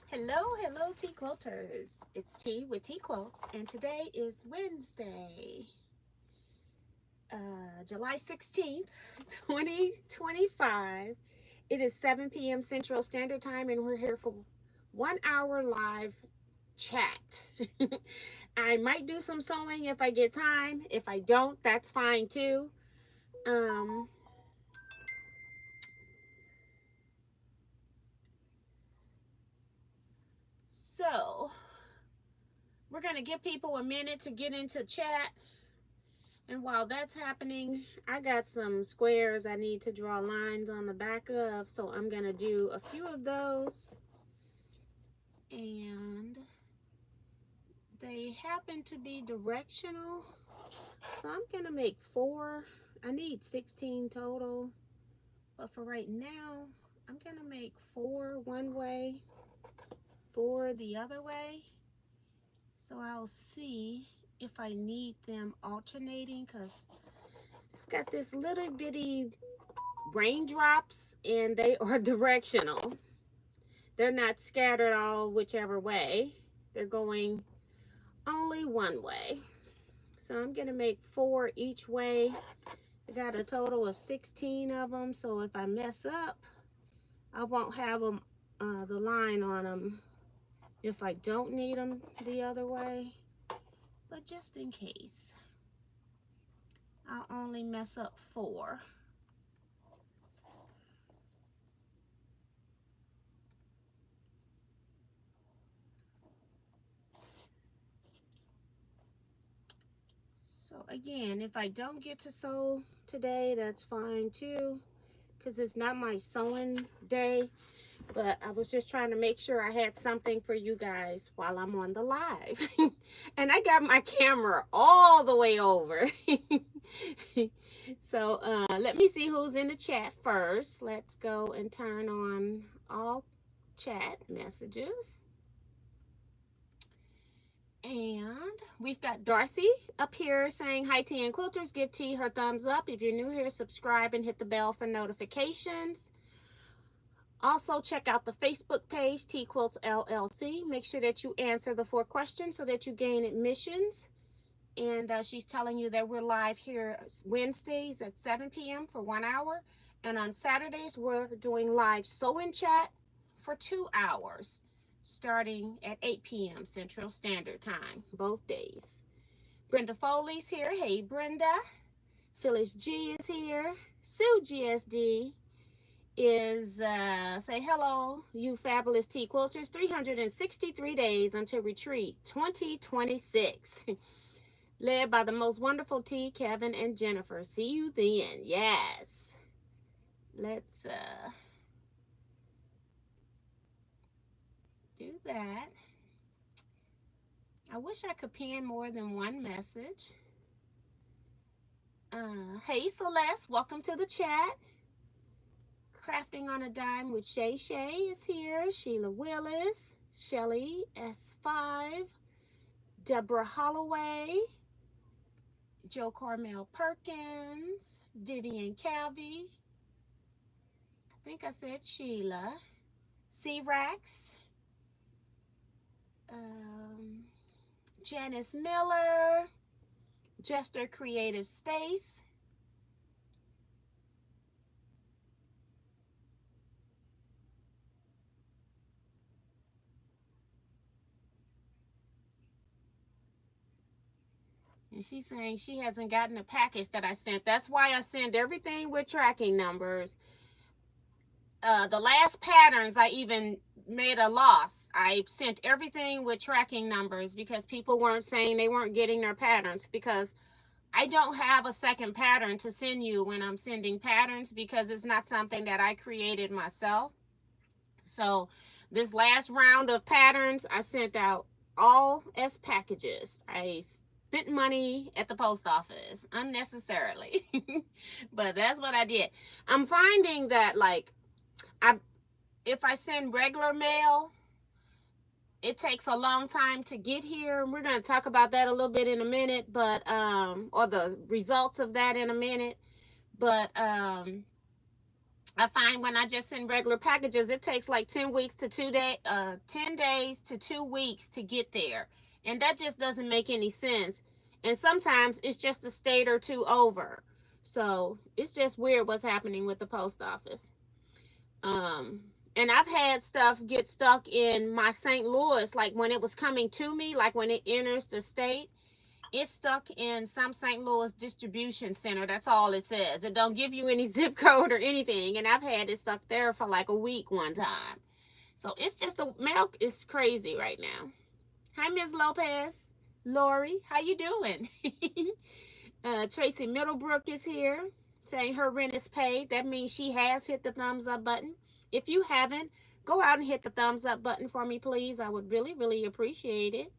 Hello, Teaquilters. It's T with Teaquilts, and today is Wednesday, July 16th, 2025. It is 7 p.m. Central Standard Time, and we're here for 1 hour live chat. I might do some sewing if I get time. If I don't, that's fine too. Um, so, we're going to give people a minute to get into chat. And while that's happening, I got some squares I need to draw lines on the back of, so I'm going to do a few of those. And they happen to be directional, so I'm going to make 4. I need 16 total, but for right now, I'm going to make 4 one way, 4 the other way. So I'll see if I need them alternating, because I've got this little bitty raindrops and they are directional. They're not scattered all whichever way. They're going only one way. So I'm going to make 4 each way. I got a total of 16 of them, so if I mess up, I won't have them, the line on them if I don't need them the other way. But just in case, I'll only mess up 4. So again, if I don't get to sew today, that's fine too, because it's not my sewing day. But I was just trying to make sure I had something for you guys while I'm on the live. And I got my camera all the way over. So let me see who's in the chat first. Let's go and turn on all chat messages. And we've got Darcy up here saying, hi, T and Quilters. Give T her thumbs up. If you're new here, subscribe and hit the bell for notifications. Also, check out the Facebook page, Teaquilts LLC. Make sure that you answer the 4 questions so that you gain admissions. And she's telling you that we're live here Wednesdays at 7 p.m. for 1 hour. And on Saturdays, we're doing live sew-in chat for 2 hours, starting at 8 p.m. Central Standard Time, both days. Brenda Foley's here. Hey, Brenda. Phyllis G is here. Sue GSD is say hello, you fabulous T quilters. 363 days until retreat 2026, led by the most wonderful T, Kevin, and Jennifer. See you then. Yes, let's do that. I wish I could pin more than one message. Hey Celeste, welcome to the chat. Crafting on a Dime with Shay Shay is here. Sheila Willis, Shelly S5, Deborah Holloway, Joe Carmel Perkins, Vivian Calvey. I think I said Sheila. C-Rax, Janice Miller, Jester Creative Space, and she's saying she hasn't gotten a package that I sent. That's why I send everything with tracking numbers. The last patterns, I even made a loss. I sent everything with tracking numbers because people weren't saying they weren't getting their patterns, because I don't have a second pattern to send you when I'm sending patterns, because it's not something that I created myself. So this last round of patterns, I sent out all as packages. I spent money at the post office unnecessarily, but that's what I did. I'm finding that, like, if I send regular mail, it takes a long time to get here. We're going to talk about that a little bit in a minute, but or the results of that in a minute. But I find when I just send regular packages, it takes like 10 weeks to 10 days to 2 weeks to get there. And that just doesn't make any sense. And sometimes it's just a state or two over. So it's just weird what's happening with the post office. And I've had stuff get stuck in my St. Louis, like when it was coming to me, like when it enters the state, it's stuck in some St. Louis distribution center. That's all it says. It don't give you any zip code or anything. And I've had it stuck there for like a week one time. So it's just a mail is crazy right now. Hi, Ms. Lopez. Lori, how you doing? Tracy Middlebrook is here saying her rent is paid. That means she has hit the thumbs up button. If you haven't, go out and hit the thumbs up button for me, please. I would really, really appreciate it.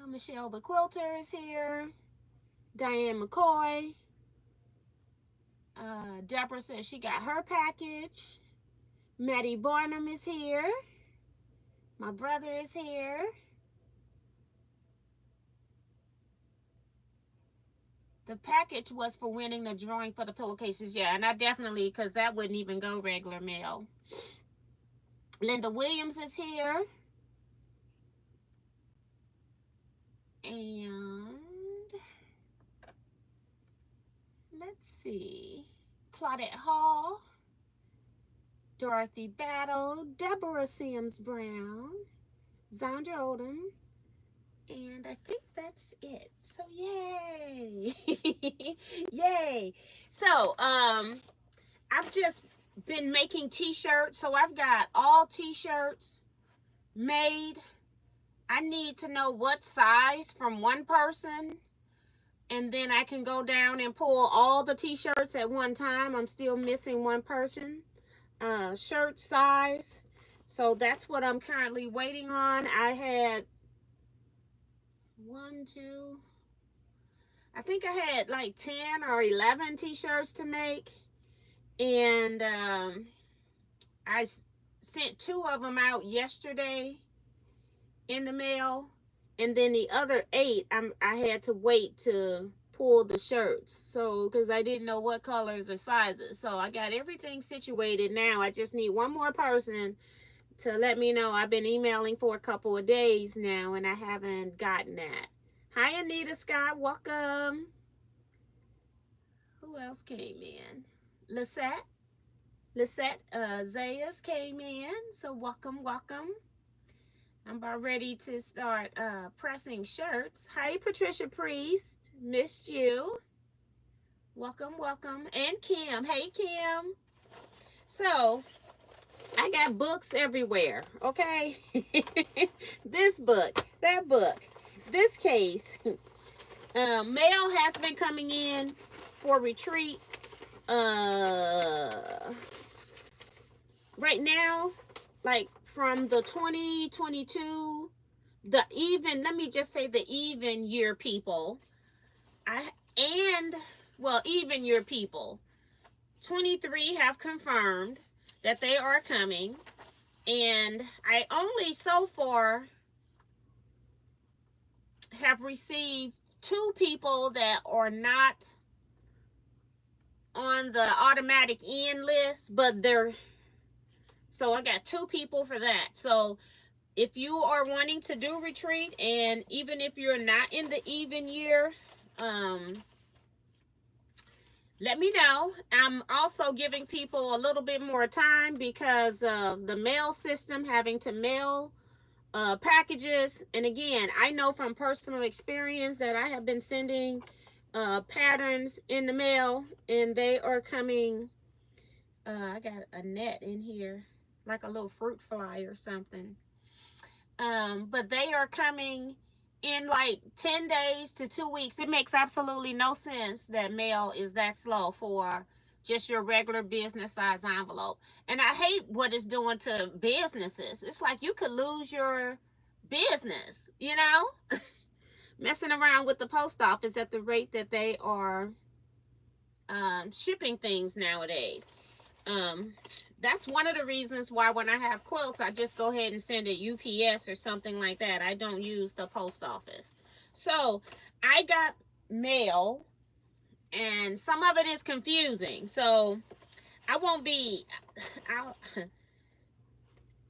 Michelle the Quilter is here. Diane McCoy. Deborah says she got her package. Maddie Barnum is here. My brother is here. The package was for winning the drawing for the pillowcases. Yeah, and I definitely, because that wouldn't even go regular mail. Linda Williams is here. And let's see. Claudette Hall. Dorothy Battle. Deborah Sims Brown. Zandra Odom. And I think that's it. So yay. Yay. So I've just been making t-shirts. So I've got all t-shirts made. I need to know what size from one person, and then I can go down and pull all the t-shirts at one time. I'm still missing one person shirt size, so that's what I'm currently waiting on. I had I think I had like 10 or 11 t-shirts to make, and I sent 2 of them out yesterday in the mail, and then the other 8 I had to wait to pull the shirts, so because I didn't know what colors or sizes. So I got everything situated now. I just need one more person to let me know. I've been emailing for a couple of days now and I haven't gotten that. Hi Anita Scott, welcome. Who else came in? Lisette Zayas came in, so welcome. I'm about ready to start pressing shirts. Hi, Patricia Priest. Missed you. Welcome. And Kim. Hey, Kim. So, I got books everywhere, okay? This book, that book, this case. Mail has been coming in for retreat. Right now, like, from the 2022, let me just say the even year people, even year people, 23 have confirmed that they are coming, and I only so far have received 2 people that are not on the automatic in list, but so I got 2 people for that. So if you are wanting to do retreat, and even if you're not in the even year, let me know. I'm also giving people a little bit more time because of the mail system, having to mail packages. And again, I know from personal experience that I have been sending patterns in the mail, and they are coming. I got a net in here, like a little fruit fly or something. But they are coming in like 10 days to 2 weeks. It makes absolutely no sense that mail is that slow for just your regular business size envelope. And I hate what it's doing to businesses. It's like you could lose your business, you know? Messing around with the post office at the rate that they are shipping things nowadays. That's one of the reasons why when I have quilts, I just go ahead and send it UPS or something like that. I don't use the post office. So I got mail, and some of it is confusing. So I won't be.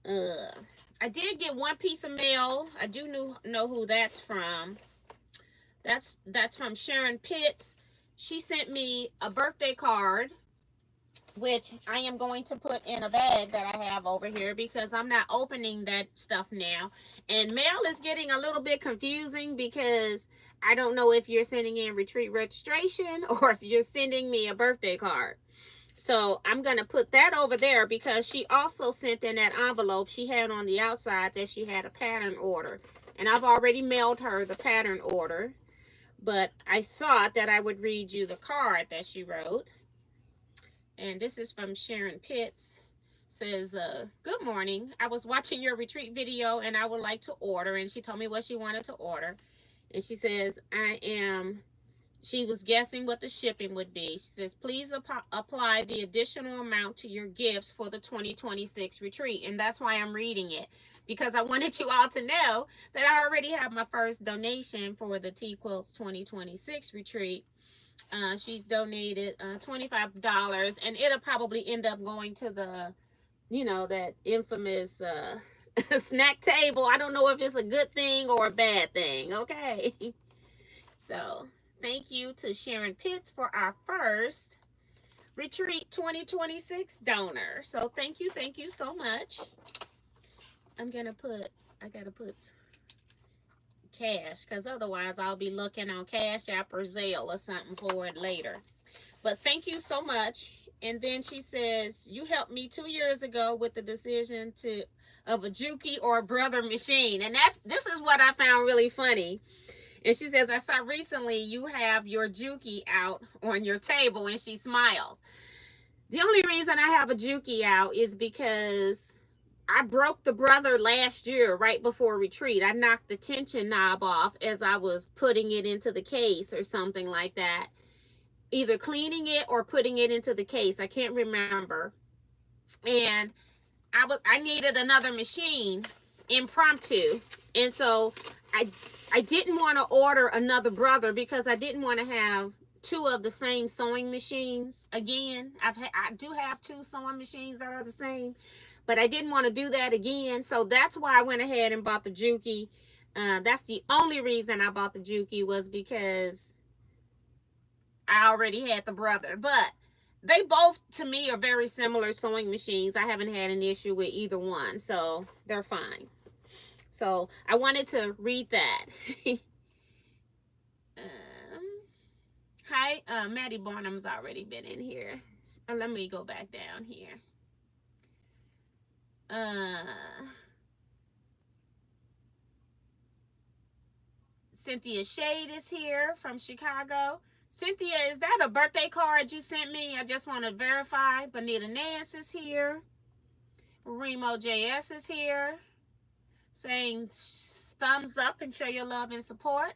I did get one piece of mail. I do know who that's from. That's from Sharon Pitts. She sent me a birthday card, which I am going to put in a bag that I have over here because I'm not opening that stuff now. And mail is getting a little bit confusing because I don't know if you're sending in retreat registration or if you're sending me a birthday card. So I'm going to put that over there because she also sent in that envelope she had on the outside that she had a pattern order. And I've already mailed her the pattern order. But I thought that I would read you the card that she wrote. And this is from Sharon Pitts. Says, good morning. I was watching your retreat video and I would like to order. And she told me what she wanted to order. And she says, she was guessing what the shipping would be. She says, please apply the additional amount to your gifts for the 2026 retreat. And that's why I'm reading it, because I wanted you all to know that I already have my first donation for the Teaquilts 2026 retreat. She's donated $25, and it'll probably end up going to the, that infamous snack table. I don't know if it's a good thing or a bad thing, okay? So thank you to Sharon Pitts for our first Retreat 2026 donor. So thank you so much. I gotta put cash, because otherwise I'll be looking on CashApp or Zelle or something for it later. But thank you so much. And then she says, you helped me 2 years ago with the decision of a Juki or a Brother machine. And this is what I found really funny. And she says, I saw recently you have your Juki out on your table, and she smiles. The only reason I have a Juki out is because I broke the Brother last year right before retreat. I knocked the tension knob off as I was putting it into the case or something like that. Either cleaning it or putting it into the case. I can't remember. And I needed another machine impromptu. And so I didn't want to order another Brother because I didn't want to have two of the same sewing machines again. I do have two sewing machines that are the same, but I didn't want to do that again. So that's why I went ahead and bought the Juki. That's the only reason I bought the Juki, was because I already had the Brother. But they both, to me, are very similar sewing machines. I haven't had an issue with either one, so they're fine. So I wanted to read that. Hi, Maddie Barnum's already been in here. Let me go back down here. Cynthia Shade is here from Chicago. Cynthia, is that a birthday card you sent me? I just want to verify. Bonita Nance is here. Remo JS is here, saying thumbs up and show your love and support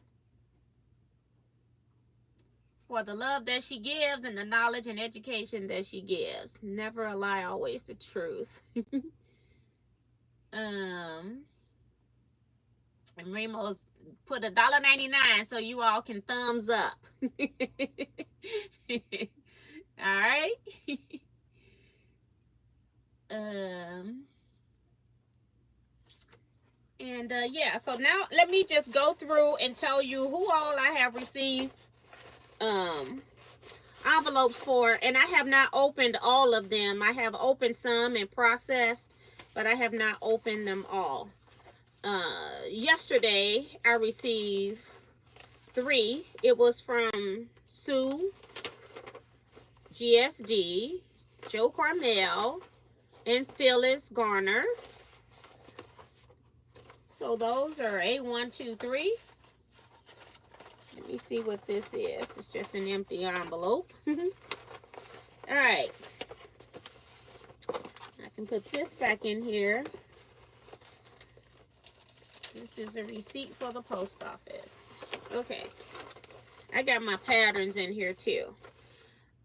for the love that she gives and the knowledge and education that she gives. Never a lie, always the truth. And Remo's put $1.99 so you all can thumbs up. All right. Yeah, so now let me just go through and tell you who all I have received envelopes for, and I have not opened all of them. I have opened some and processed, but I have not opened them all. Yesterday I received 3. It was from Sue, GSD, Joe Carmel, and Phyllis Garner. So those are A123. Let me see what this is. It's just an empty envelope. All right. I can put this back in here. This is a receipt for the post office. Okay. I got my patterns in here too.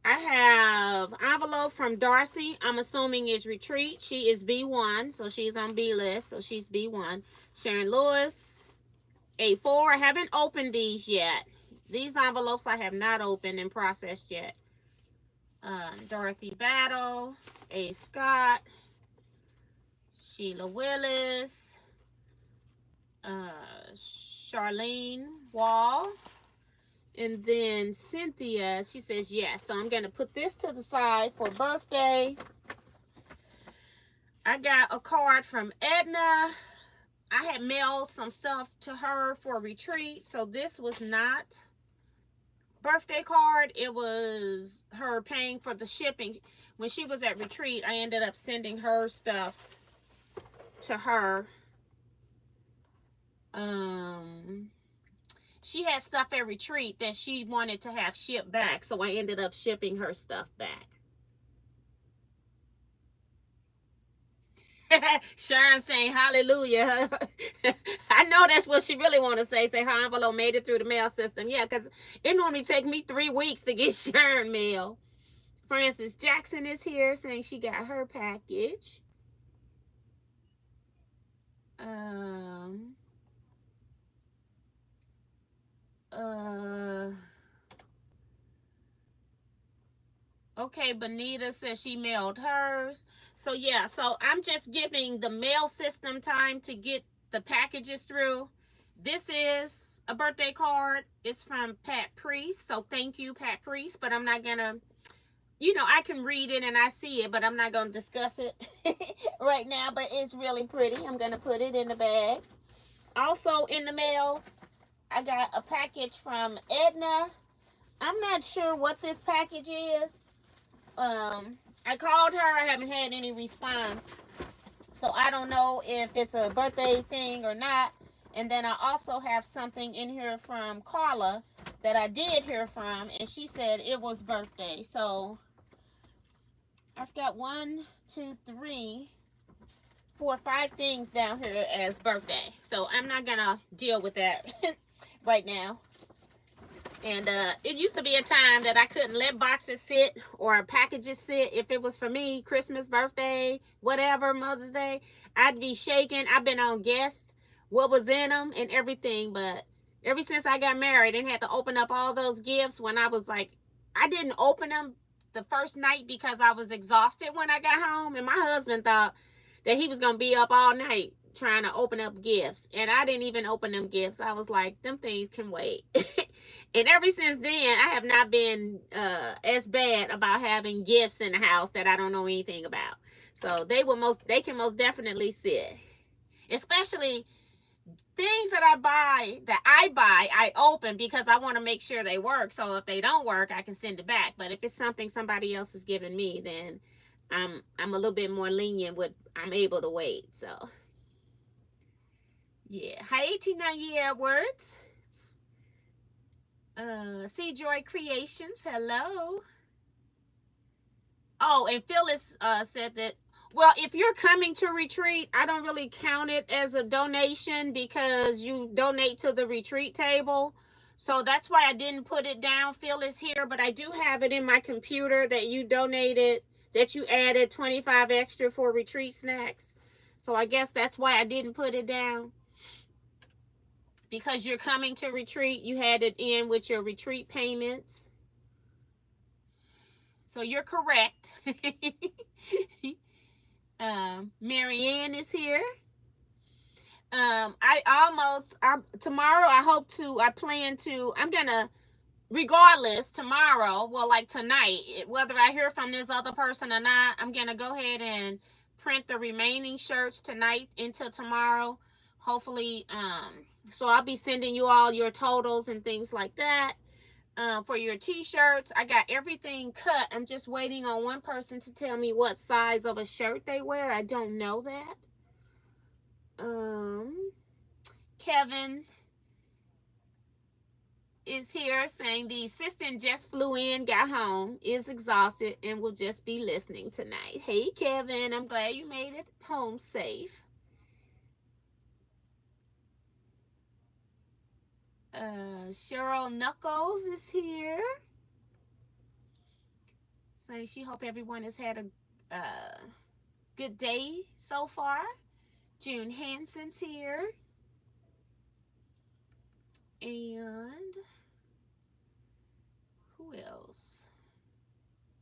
I have envelope from Darcy. I'm assuming is retreat. She is B1, so she's on B list, so she's B1. Sharon Lewis, A4, I haven't opened these yet. These envelopes I have not opened and processed yet. Dorothy Battle, A. Scott, Sheila Willis, Charlene Wall, and then Cynthia, she says yes. So I'm going to put this to the side for birthday. I got a card from Edna. I had mailed some stuff to her for a retreat, so this was not birthday card. It was her paying for the shipping. When she was at retreat, I ended up sending her stuff to her. She had stuff at retreat that she wanted to have shipped back, so I ended up shipping her stuff back. Sharon saying hallelujah. I know that's what she really want to say. Say her envelope made it through the mail system. Yeah, because it normally take me 3 weeks to get Sharon mail. Frances Jackson is here saying she got her package. Okay, Bonita says she mailed hers. So yeah, so I'm just giving the mail system time to get the packages through. This is a birthday card. It's from Pat Priest. So thank you, Pat Priest. But I'm not gonna, I can read it and I see it, but I'm not gonna discuss it right now. But it's really pretty. I'm gonna put it in the bag. Also in the mail, I got a package from Edna. I'm not sure what this package is. I called her. I haven't had any response. So I don't know if it's a birthday thing or not. And then I also have something in here from Carla that I did hear from. And she said it was birthday. So I've got 1, 2, 3, 4, 5 things down here as birthday. So I'm not going to deal with that right now. And it used to be a time that I couldn't let boxes sit or packages sit. If it was for me, Christmas, birthday, whatever, Mother's Day, I'd be shaking. I've been on guest, what was in them and everything. But ever since I got married and had to open up all those gifts when I was like, I didn't open them the first night because I was exhausted when I got home. And my husband thought that he was going to be up all night trying to open up gifts. And I didn't even open them gifts. I was like, them things can wait. And ever since then, I have not been as bad about having gifts in the house that I don't know anything about. So they can most definitely sit. Especially things that I open because I want to make sure they work. So if they don't work, I can send it back. But if it's something somebody else is giving me, then I'm a little bit more lenient with I'm able to wait. So yeah. Hi, Tina Edwards. See Joy Creations. Hello. Oh, and Phyllis said that, well, if you're coming to retreat, I don't really count it as a donation because you donate to the retreat table. So that's why I didn't put it down, Phyllis, here. But I do have it in my computer that you donated, that you added 25 extra for retreat snacks. So I guess that's why I didn't put it down. Because you're coming to retreat, you had it in with your retreat payments. So you're correct. Marianne is here. Tomorrow I plan to, I'm gonna, regardless, tomorrow, well, like tonight, whether I hear from this other person or not, I'm gonna go ahead and print the remaining shirts tonight into tomorrow. Hopefully, so I'll be sending you all your totals and things like that. For your t-shirts, I got everything cut. I'm just waiting on one person to tell me what size of a shirt they wear. I don't know that. Kevin is here saying the assistant just flew in, got home, is exhausted, and will just be listening tonight. Hey, Kevin, I'm glad you made it home safe. Cheryl Knuckles is here, saying she hope everyone has had a good day so far. June Hansen's here. And who else?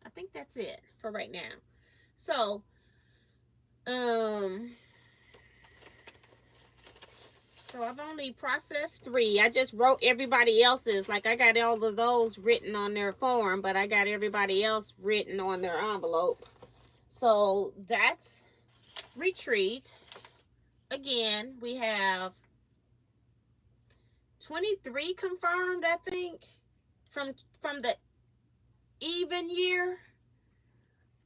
I think that's it for right now. So, so I've only processed 3. I just wrote everybody else's. Like, I got all of those written on their form, but I got everybody else written on their envelope. So that's retreat. Again, we have 23 confirmed, I think, from the even year.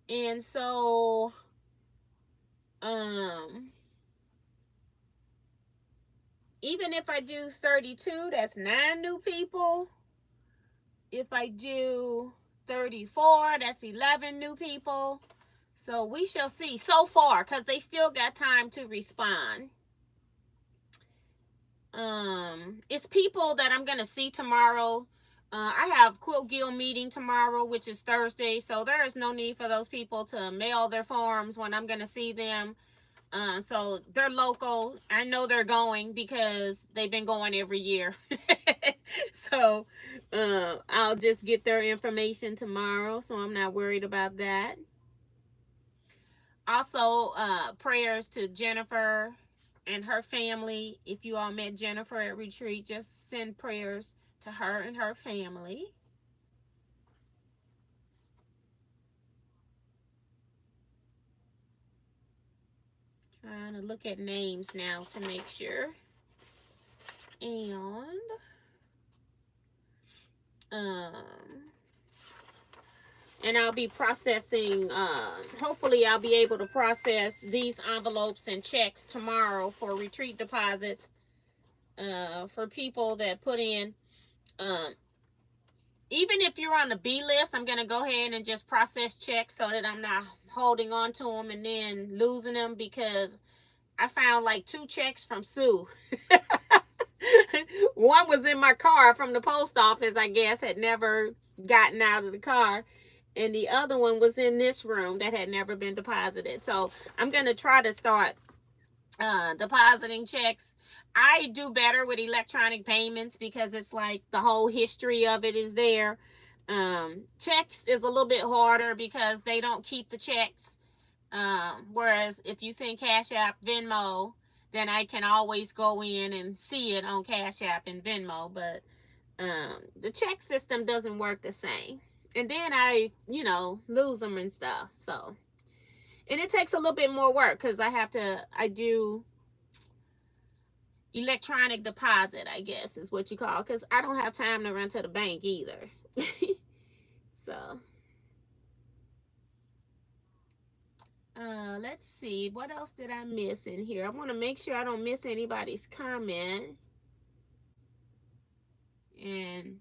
And so even if I do 32, that's 9 new people. If I do 34, that's 11 new people. So we shall see so far, because they still got time to respond. It's people that I'm going to see tomorrow. I have Quilt Guild meeting tomorrow, which is Thursday. So there is no need for those people to mail their forms when I'm going to see them. So they're local. I know they're going because they've been going every year. So I'll just get their information tomorrow. So I'm not worried about that. Also, prayers to Jennifer and her family. If you all met Jennifer at retreat, just send prayers to her and her family. Trying to look at names now to make sure. And I'll be processing, hopefully I'll be able to process these envelopes and checks tomorrow for retreat deposits, for people that put in. Even if you're on the B list, I'm going to go ahead and just process checks so that I'm not holding on to them and then losing them, because I found like 2 checks from Sue. One was in my car from the post office, I guess, had never gotten out of the car. And the other one was in this room that had never been deposited. So I'm going to try to start depositing checks. I do better with electronic payments because it's like the whole history of it is there. Checks is a little bit harder because they don't keep the checks. Whereas if you send Cash App, Venmo, then I can always go in and see it on Cash App and Venmo. But the check system doesn't work the same. And then I, lose them and stuff. So, and it takes a little bit more work because I do electronic deposit, I guess is what you call, because I don't have time to run to the bank either. So, let's see. What else did I miss in here? I want to make sure I don't miss anybody's comment. And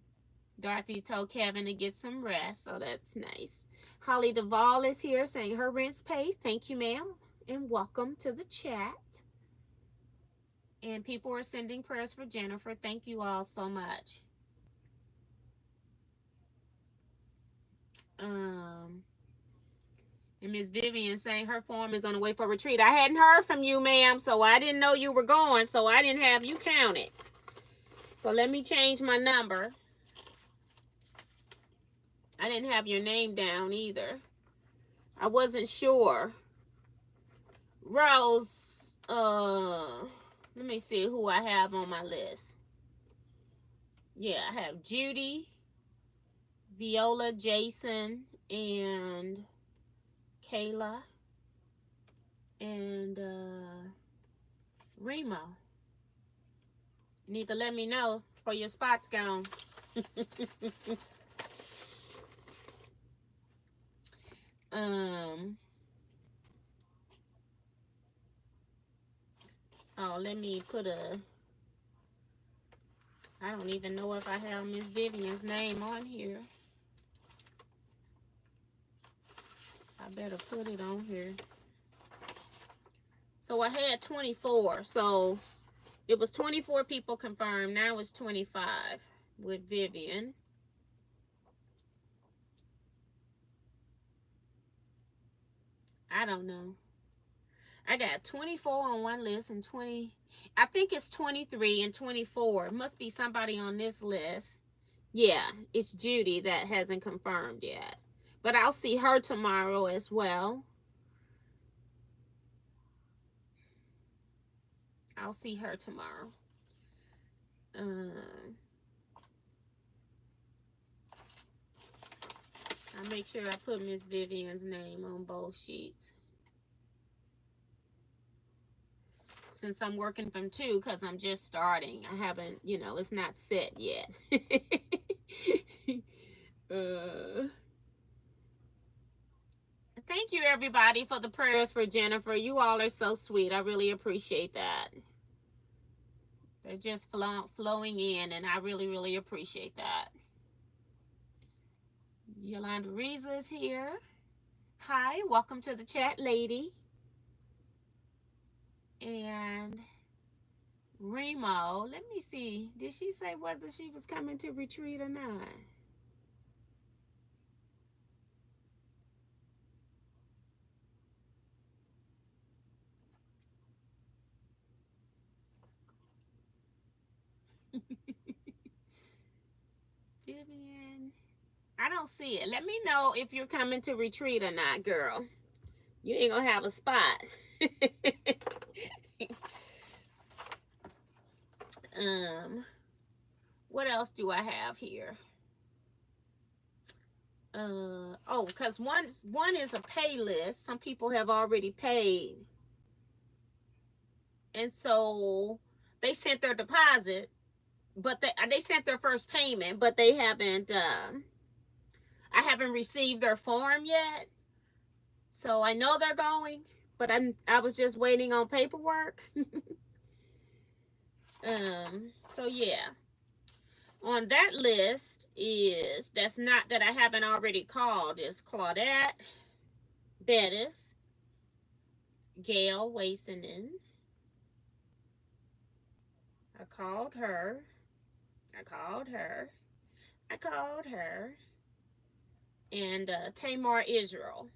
Dorothy told Kevin to get some rest, so that's nice. Holly Duvall is here saying her rent's paid. Thank you, ma'am, and welcome to the chat. And people are sending prayers for Jennifer. Thank you all so much. And Miss Vivian saying her form is on the way for retreat. I hadn't heard from you, ma'am, so I didn't know you were going, so I didn't have you counted. So let me change my number. I didn't have your name down either. I wasn't sure. Rose, let me see who I have on my list. Yeah, I have Judy, Viola, Jason, and Kayla, and Remo. You need to let me know before your spot's gone. Oh, let me put I don't even know if I have Miss Vivian's name on here. I better put it on here. So I had 24. So it was 24 people confirmed. Now it's 25 with Vivian. I don't know. I got 24 on one list and 20. I think it's 23 and 24. It must be somebody on this list. Yeah, it's Judy that hasn't confirmed yet. But I'll see her tomorrow as well. I'll see her tomorrow. I'll make sure I put Miss Vivian's name on both sheets. Since I'm working from 2, because I'm just starting. I haven't, you know, it's not set yet. Thank you, everybody, for the prayers for Jennifer. You all are so sweet. I really appreciate that. They're just flowing in, and I really, really appreciate that. Yolanda Riza is here. Hi, welcome to the chat, lady. And Remo, let me see. Did she say whether she was coming to retreat or not? Vivian, I don't see it. Let me know if you're coming to retreat or not, girl. You ain't gonna have a spot. What else do I have here? Oh, because one is a pay list. Some people have already paid, and so they sent their deposit, but they sent their first payment, but they haven't. I haven't received their form yet, so I know they're going, but I was just waiting on paperwork. So yeah. On that list is, that's not that I haven't already called, is Claudette, Bettis, Gail Wastenin. I called her. And Tamar Israel.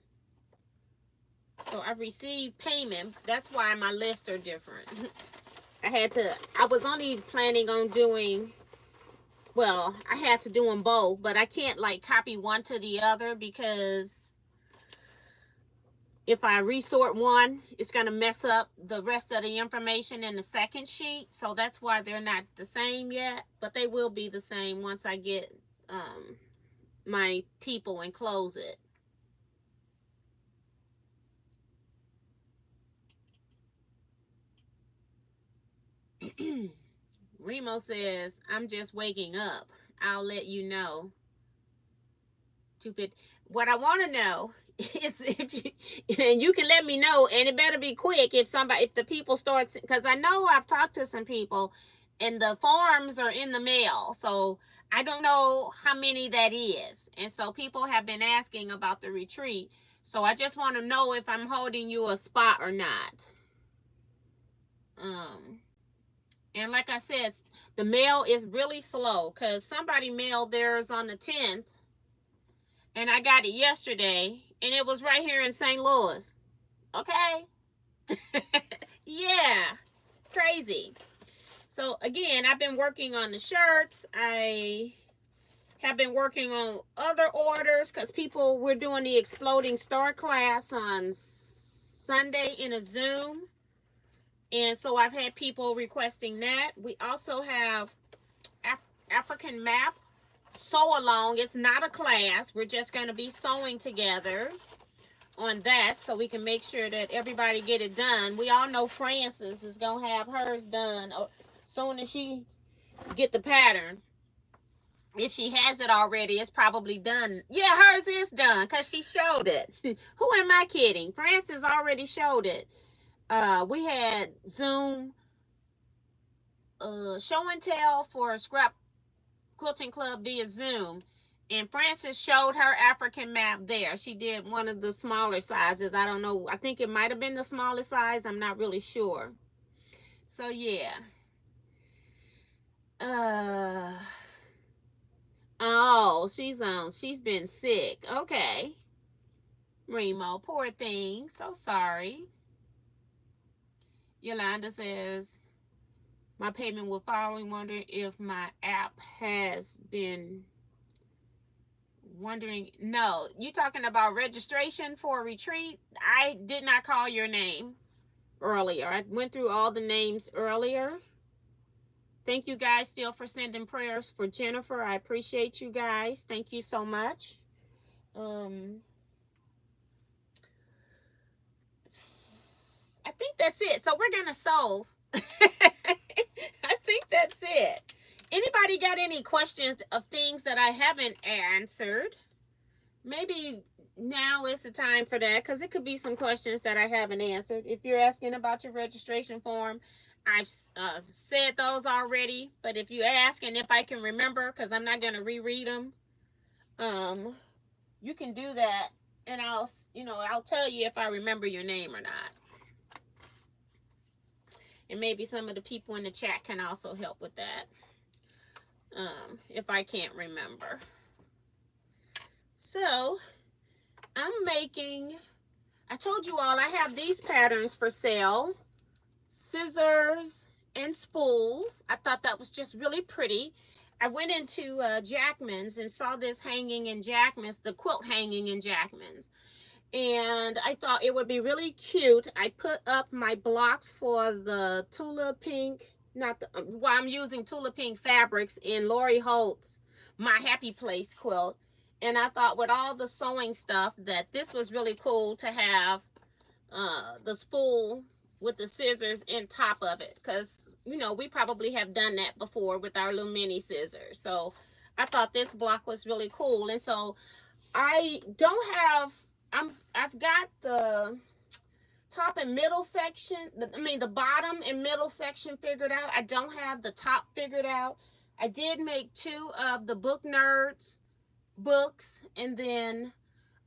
So I've received payment. That's why my lists are different. I was only planning on doing, well, I have to do them both, but I can't like copy one to the other because if I resort one, it's going to mess up the rest of the information in the second sheet. So that's why they're not the same yet, but they will be the same once I get my people and close it. Remo says, I'm just waking up. I'll let you know. What I want to know is if you, and you can let me know, and it better be quick if the people start, because I know I've talked to some people and the forms are in the mail. So I don't know how many that is. And so people have been asking about the retreat. So I just want to know if I'm holding you a spot or not. And like I said, the mail is really slow because somebody mailed theirs on the 10th and I got it yesterday and it was right here in St. Louis. Okay? Yeah. Crazy. So again, I've been working on the shirts. I have been working on other orders because we're doing the Exploding Star class on Sunday in a Zoom. And so I've had people requesting that. We also have African map sew along. It's not a class. We're just going to be sewing together on that so we can make sure that everybody get it done. We all know Frances is going to have hers done as soon as she get the pattern. If she has it already, it's probably done. Yeah, hers is done because she showed it. Who am I kidding? Frances already showed it. We had Zoom show and tell for Scrap Quilting Club via Zoom, and Frances showed her African map there. She did one of the smaller sizes. I don't know. I think it might have been the smallest size. I'm not really sure. So yeah. Oh, she's been sick. Okay. Remo, poor thing. So sorry. Yolanda says, my payment will follow. Wondering if my app has been wondering. No, you talking about registration for a retreat? I did not call your name earlier. I went through all the names earlier. Thank you guys still for sending prayers for Jennifer. I appreciate you guys. Thank you so much. I think that's it. So we're gonna solve. I think that's it. Anybody got any questions of things that I haven't answered? Maybe now is the time for that, because it could be some questions that I haven't answered. If you're asking about your registration form, I've said those already. But if you ask and if I can remember, because I'm not gonna reread them, you can do that, and I'll tell you if I remember your name or not. And maybe some of the people in the chat can also help with that, if I can't remember. So I told you all I have these patterns for sale, scissors and spools. I thought that was just really pretty. I went into Jackman's and saw this hanging in Jackman's, the quilt hanging in Jackman's. And I thought it would be really cute. I put up my blocks for the Tula Pink, I'm using Tula Pink fabrics in Lori Holt's My Happy Place quilt. And I thought with all the sewing stuff that this was really cool to have the spool with the scissors in top of it. Because, we probably have done that before with our little mini scissors. So I thought this block was really cool. And so I don't have... I've got the top and middle section, the bottom and middle section figured out. I don't have the top figured out. I did make 2 of the Book Nerds books, and then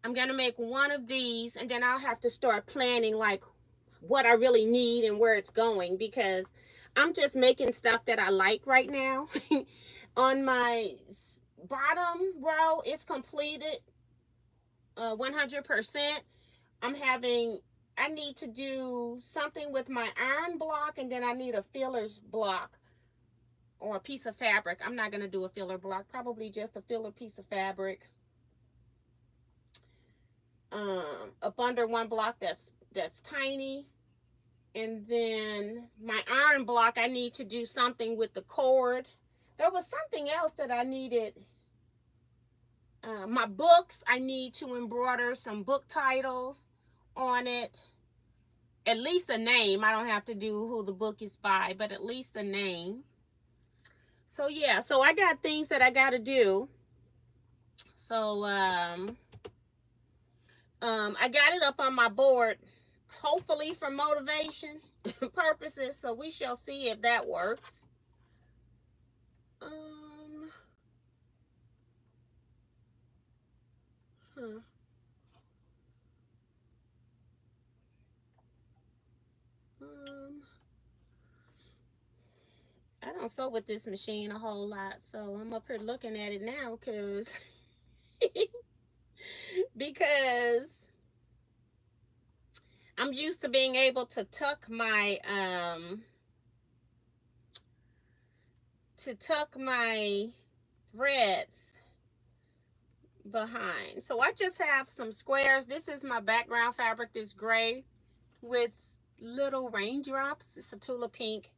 I'm going to make 1 of these, and then I'll have to start planning like what I really need and where it's going, because I'm just making stuff that I like right now. On my bottom row, it's completed 100%. I need to do something with my iron block, and then I need a filler's block or a piece of fabric. I'm not going to do a filler block, probably just a filler piece of fabric up under one block that's tiny. And then my iron block, I need to do something with the cord. There was something else that I needed. My books, I need to embroider some book titles on it. At least a name. I don't have to do who the book is by, but at least a name. So yeah, so I got things that I got to do. So I got it up on my board, hopefully for motivation purposes. So we shall see if that works. I don't sew with this machine a whole lot, so I'm up here looking at it now because I'm used to being able to tuck my threads behind. So I just have some squares. This is my background fabric, this gray with little raindrops. It's a Tula Pink.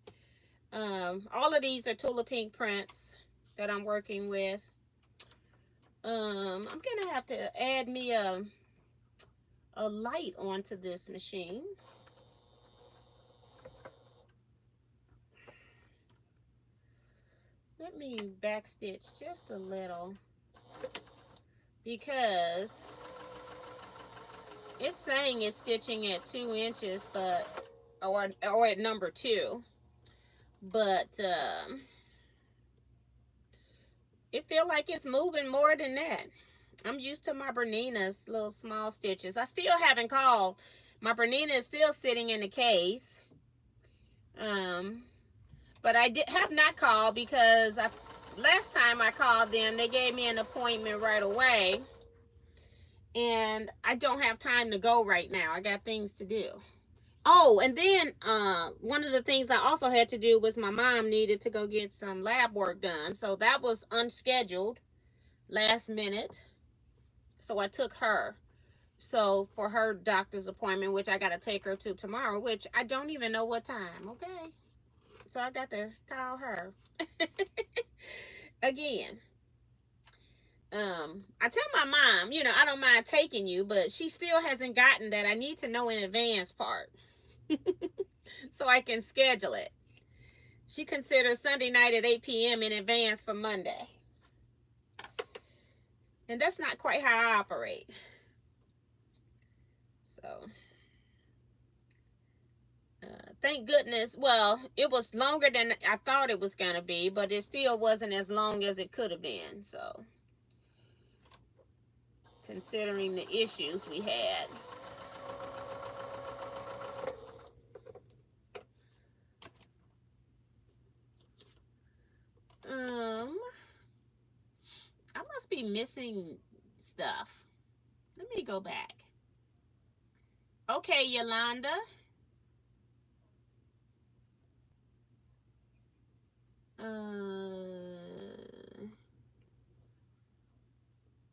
All of these are Tula Pink prints that I'm working with. I'm gonna have to add me a light onto this machine. Let me backstitch just a little, because it's saying it's stitching at 2 inches, but or at number 2, but it feels like it's moving more than that. I'm used to my Bernina's little small stitches. I still haven't called. My Bernina is still sitting in the case. But I have not called because last time I called them, they gave me an appointment right away. And I don't have time to go right now. I got things to do. Oh, and then one of the things I also had to do was my mom needed to go get some lab work done. So that was unscheduled last minute. So I took her. So for her doctor's appointment, which I got to take her to tomorrow, which I don't even know what time, okay? So I got to call her again. I tell my mom, I don't mind taking you, but she still hasn't gotten that I need to know in advance part so I can schedule it. She considers Sunday night at 8 p.m. in advance for Monday. And that's not quite how I operate. So, thank goodness. Well, it was longer than I thought it was going to be, but it still wasn't as long as it could have been. So, considering the issues we had. I must be missing stuff. Let me go back. Okay, Yolanda.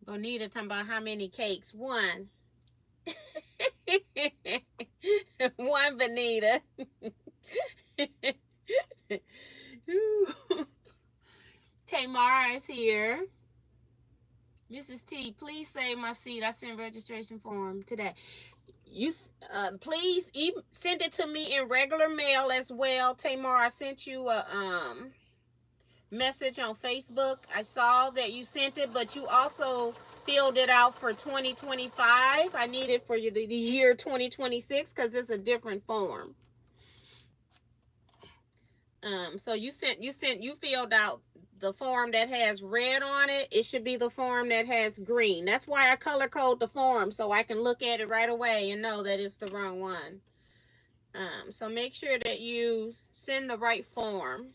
Bonita talking about how many cakes? One. One, Bonita. Tamara is here. Mrs. T, please save my seat. I sent registration form today. You please send it to me in regular mail as well. Tamara, I sent you a message on Facebook. I saw that you sent it, but you also filled it out for 2025. I need it for the year 2026 because it's a different form. So you filled out the form that has red on it. It should be the form that has green. That's why I color code the form so I can look at it right away and know that it's the wrong one. So make sure that you send the right form.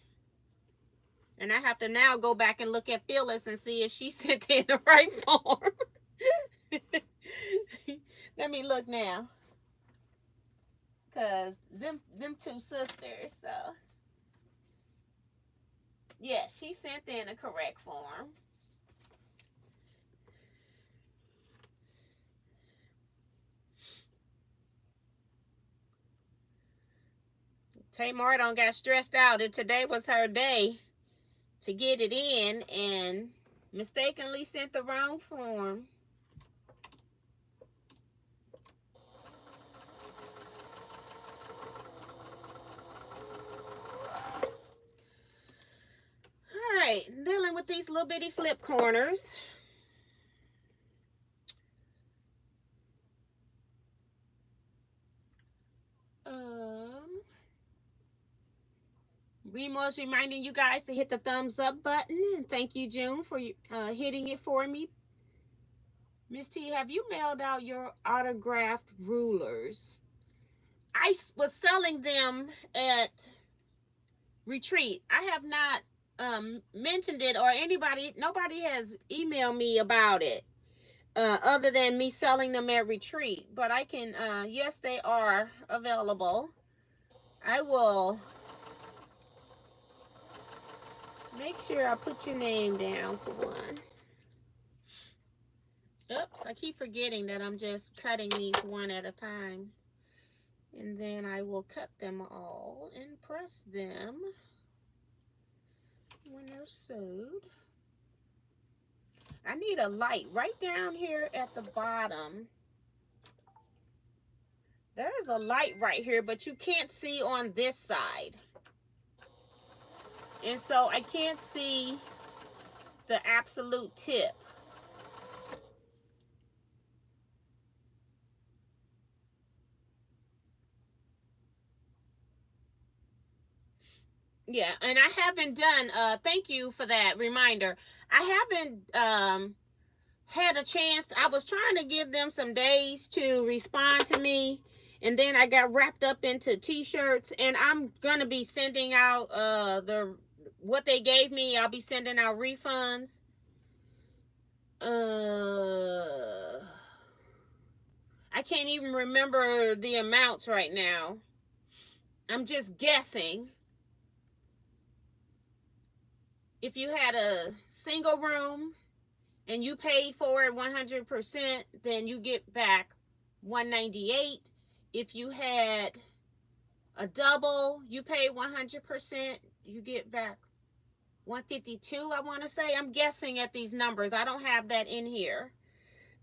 And I have to now go back and look at Phyllis and see if she sent in the right form. Let me look now. Because them two sisters, so. Yeah, she sent in a correct form. Tamar don't got stressed out. And today was her day to get it in and mistakenly sent the wrong form. All right, dealing with these little bitty flip corners. Remo's reminding you guys to hit the thumbs up button. And thank you, June, for hitting it for me. Miss T, have you mailed out your autographed rulers? I was selling them at Retreat. I have not mentioned it, or nobody has emailed me about it other than me selling them at Retreat. But I can, yes, they are available. I will make sure I put your name down for one. Oops, I keep forgetting that I'm just cutting these one at a time. And then I will cut them all and press them when they're sewed. I need a light right down here at the bottom. There's a light right here, but you can't see on this side. And so I can't see the absolute tip. Yeah, and I haven't done, thank you for that reminder. I haven't had a chance. I was trying to give them some days to respond to me. And then I got wrapped up into t-shirts. And I'm going to be sending out what they gave me. I'll be sending out refunds. I can't even remember the amounts right now. I'm just guessing. If you had a single room and you paid for it 100%, then you get back $198. If you had a double, you pay 100%, you get back $152, I want to say. I'm guessing at these numbers. I don't have that in here.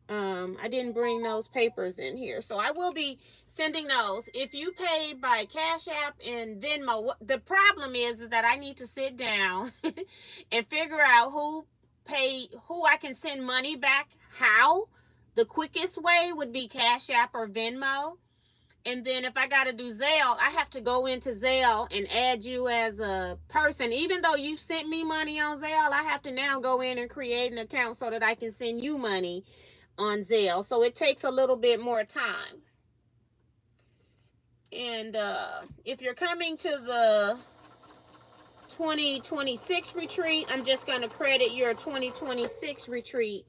I didn't bring those papers in here, so I will be sending those. If you pay by Cash App and Venmo, the problem is that I need to sit down and figure out who I can send money back. How? The quickest way would be Cash App or Venmo. And then if I got to do Zelle, I have to go into Zelle and add you as a person. Even though you sent me money on Zelle, I have to now go in and create an account so that I can send you money on Zelle. So it takes a little bit more time. And if you're coming to the 2026 retreat, I'm just going to credit your 2026 retreat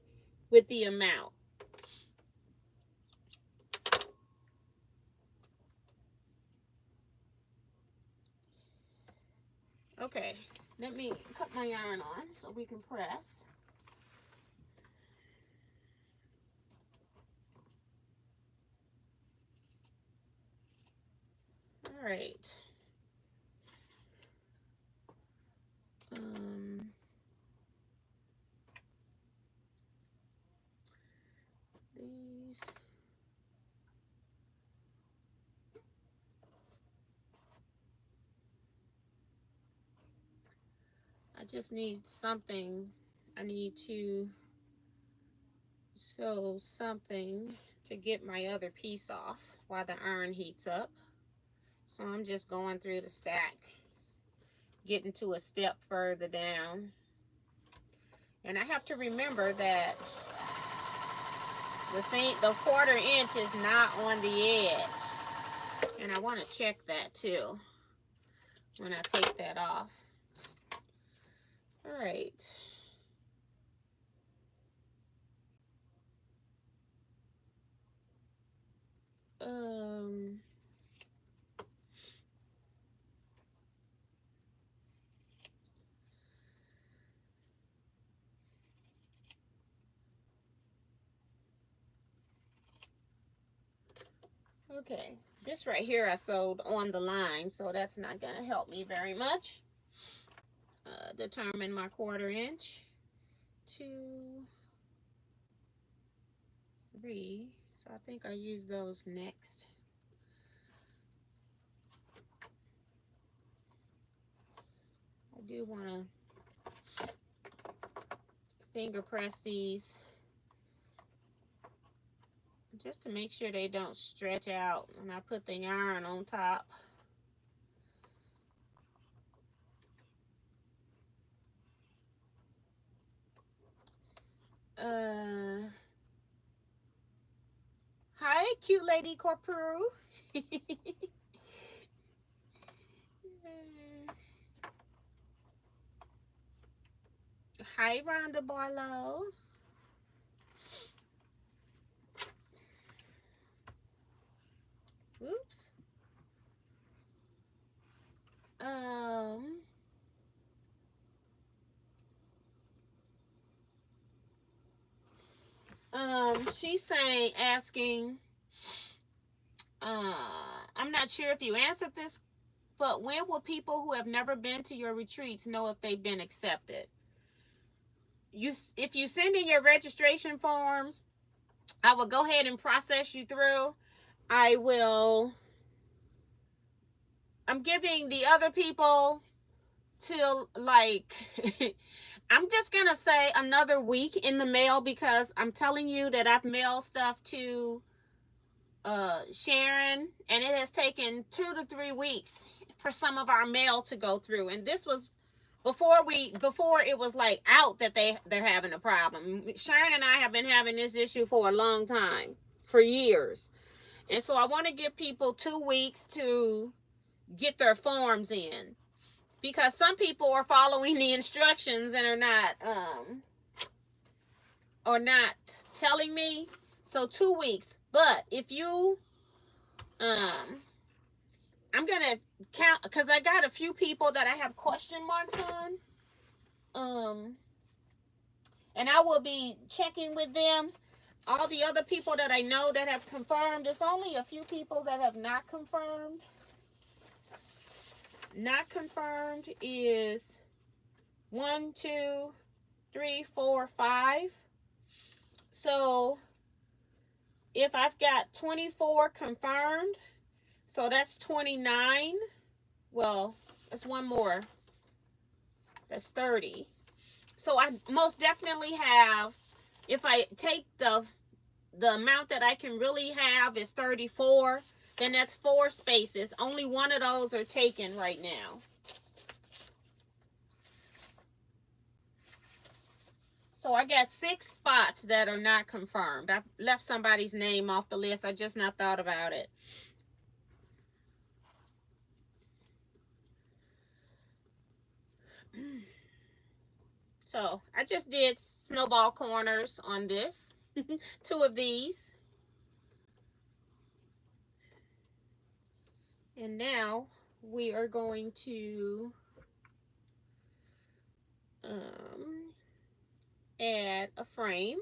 with the amount. Okay, let me cut my yarn on so we can press. All right. These. I just need something. I need to sew something to get my other piece off while the iron heats up. So I'm just going through the stack, getting to a step further down. And I have to remember that the quarter inch is not on the edge. And I want to check that too when I take that off. All right. Okay, this right here I sewed on the line, so that's not going to help me very much. Determine my quarter inch. 2, 3. So I think I use those next. I do want to finger press these just to make sure they don't stretch out when I put the yarn on top. Hi, cute lady Corporal. Hi, Rhonda Barlow. Oops. She's saying, asking, I'm not sure if you answered this, but when will people who have never been to your retreats know if they've been accepted? If you send in your registration form, I will go ahead and process you through. I'm giving the other people till like I'm just gonna say another week in the mail, because I'm telling you that I've mailed stuff to Sharon, and it has taken 2 to 3 weeks for some of our mail to go through. And this was before it was like out that they're having a problem. Sharon and I have been having this issue for a long time, for years. And so I want to give people 2 weeks to get their forms in, because some people are following the instructions and are not telling me. So 2 weeks. But if you I'm going to count, because I got a few people that I have question marks on. And I will be checking with them. All the other people that I know that have confirmed, it's only a few people that have not confirmed. Not confirmed is 1, 2, 3, 4, 5. So if I've got 24 confirmed, so that's 29. Well, that's one more. That's 30. So I most definitely have, if I take the amount that I can really have is 34, then that's 4 spaces. Only one of those are taken right now. So I got 6 spots that are not confirmed. I left somebody's name off the list. I just not thought about it. So I just did snowball corners on this. 2 of these. And now we are going to add a frame.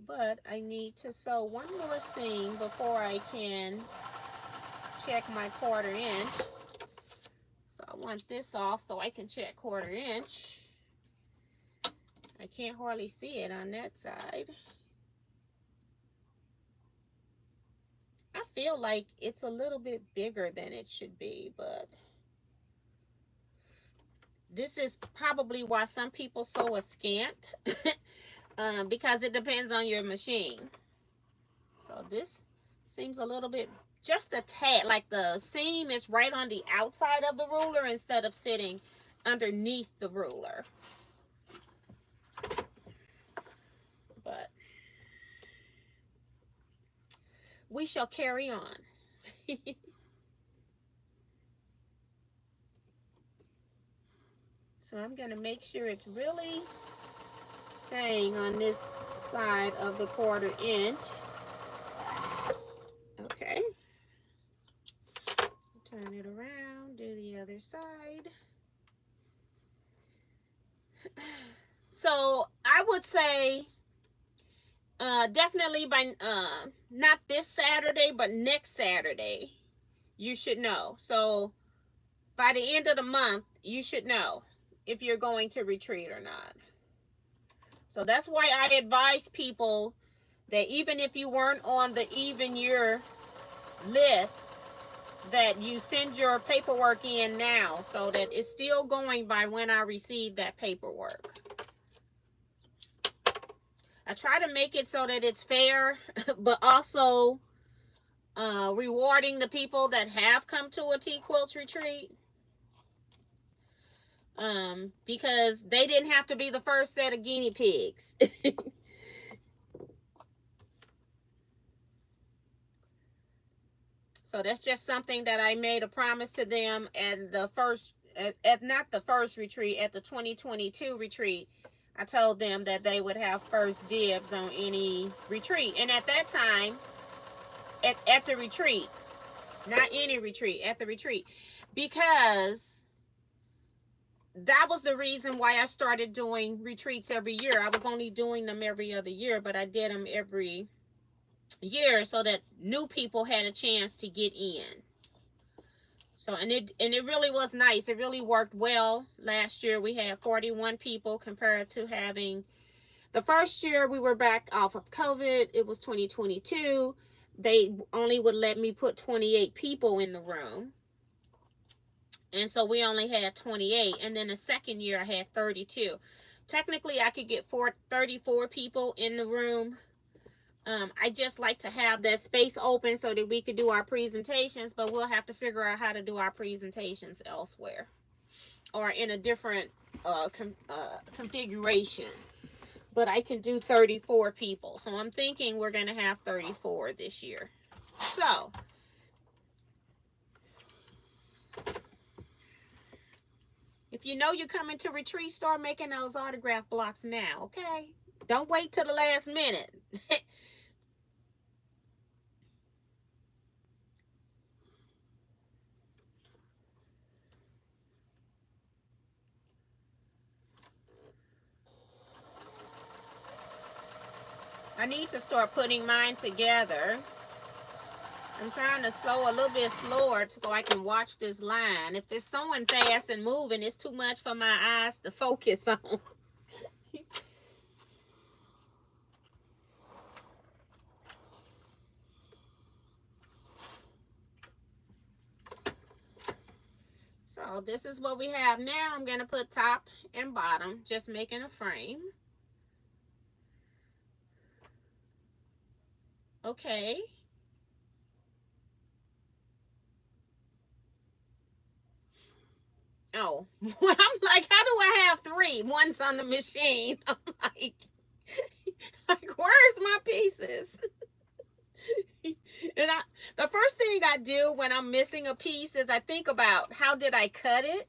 But I need to sew one more seam before I can check my 1/4 inch. So I want this off so I can check 1/4 inch. I can't hardly see it on that side. I feel like it's a little bit bigger than it should be, but this is probably why some people sew askant. Because it depends on your machine. So this seems a little bit, just a tad, like the seam is right on the outside of the ruler instead of sitting underneath the ruler. But we shall carry on. So I'm going to make sure it's really staying on this side of the 1/4 inch. Okay. Turn it around, do the other side. So I would say definitely by not this Saturday, but next Saturday, you should know. So by the end of the month, you should know if you're going to retreat or not. So that's why I advise people that even if you weren't on the even year list, that you send your paperwork in now so that it's still going by when I receive that paperwork. I try to make it so that it's fair, but also rewarding the people that have come to a Teaquilts retreat. Because they didn't have to be the first set of guinea pigs. So that's just something that I made a promise to them at the first, not the first retreat, at the 2022 retreat. I told them that they would have first dibs on any retreat. And at that time, at the retreat, not any retreat, at the retreat, because that was the reason why I started doing retreats every year. I was only doing them every other year, but I did them every year so that new people had a chance to get in. So and it really was nice. It really worked well. Last year we had 41 people compared to having, the first year we were back off of COVID. It was 2022. They only would let me put 28 people in the room. And so we only had 28. And then the second year I had 32. Technically I could get 34 people in the room. I just like to have that space open so that we could do our presentations, but we'll have to figure out how to do our presentations elsewhere or in a different configuration. But I can do 34 people. So I'm thinking we're going to have 34 this year. So if you know you're coming to retreat, start making those autograph blocks now, okay? Don't wait till the last minute. I need to start putting mine together. I'm trying to sew a little bit slower so I can watch this line. If it's sewing fast and moving, it's too much for my eyes to focus on. So this is what we have now. I'm going to put top and bottom, just making a frame. Okay. Oh, well, I'm like, how do I have three? One's on the machine. I'm like where's my pieces? And the first thing I do when I'm missing a piece is I think about how did I cut it?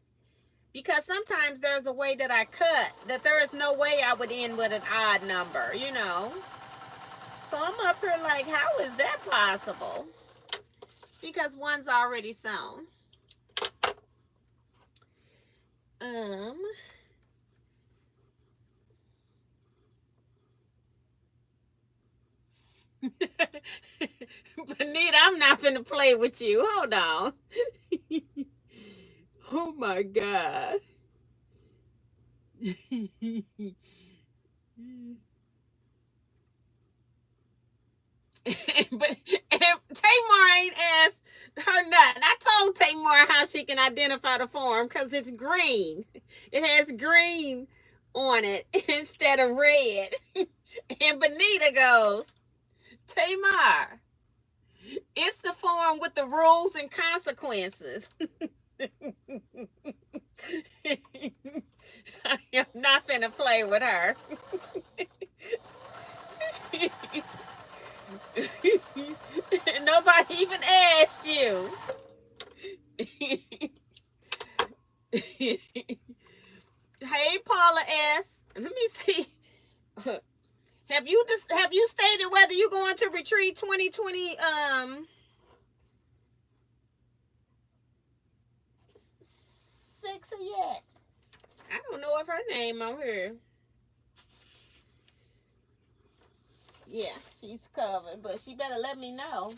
Because sometimes there's a way that I cut that there is no way I would end with an odd number, you know? So I'm up here like, how is that possible? Because one's already sewn. Benita, I'm not gonna play with you. Hold on. Oh my God. But Tamar ain't asked her nothing. I told Tamar how she can identify the form because it's green. It has green on it instead of red. And Benita goes, Tamar, it's the form with the rules and consequences. I am not gonna play with her. Nobody even asked you. Hey, Paula S. Let me see. Have you stated whether you're going to retreat 2020 6 or yet? I don't know if her name on here. Yeah, she's covered, but she better let me know.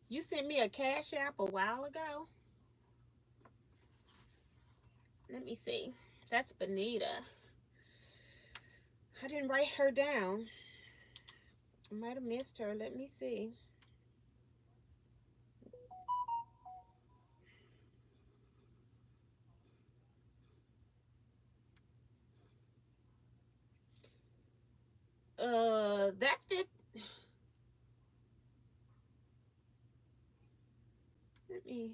You sent me a CashApp a while ago. Let me see. That's Benita. I didn't write her down. I might have missed her. Let me see. That fit. Let me.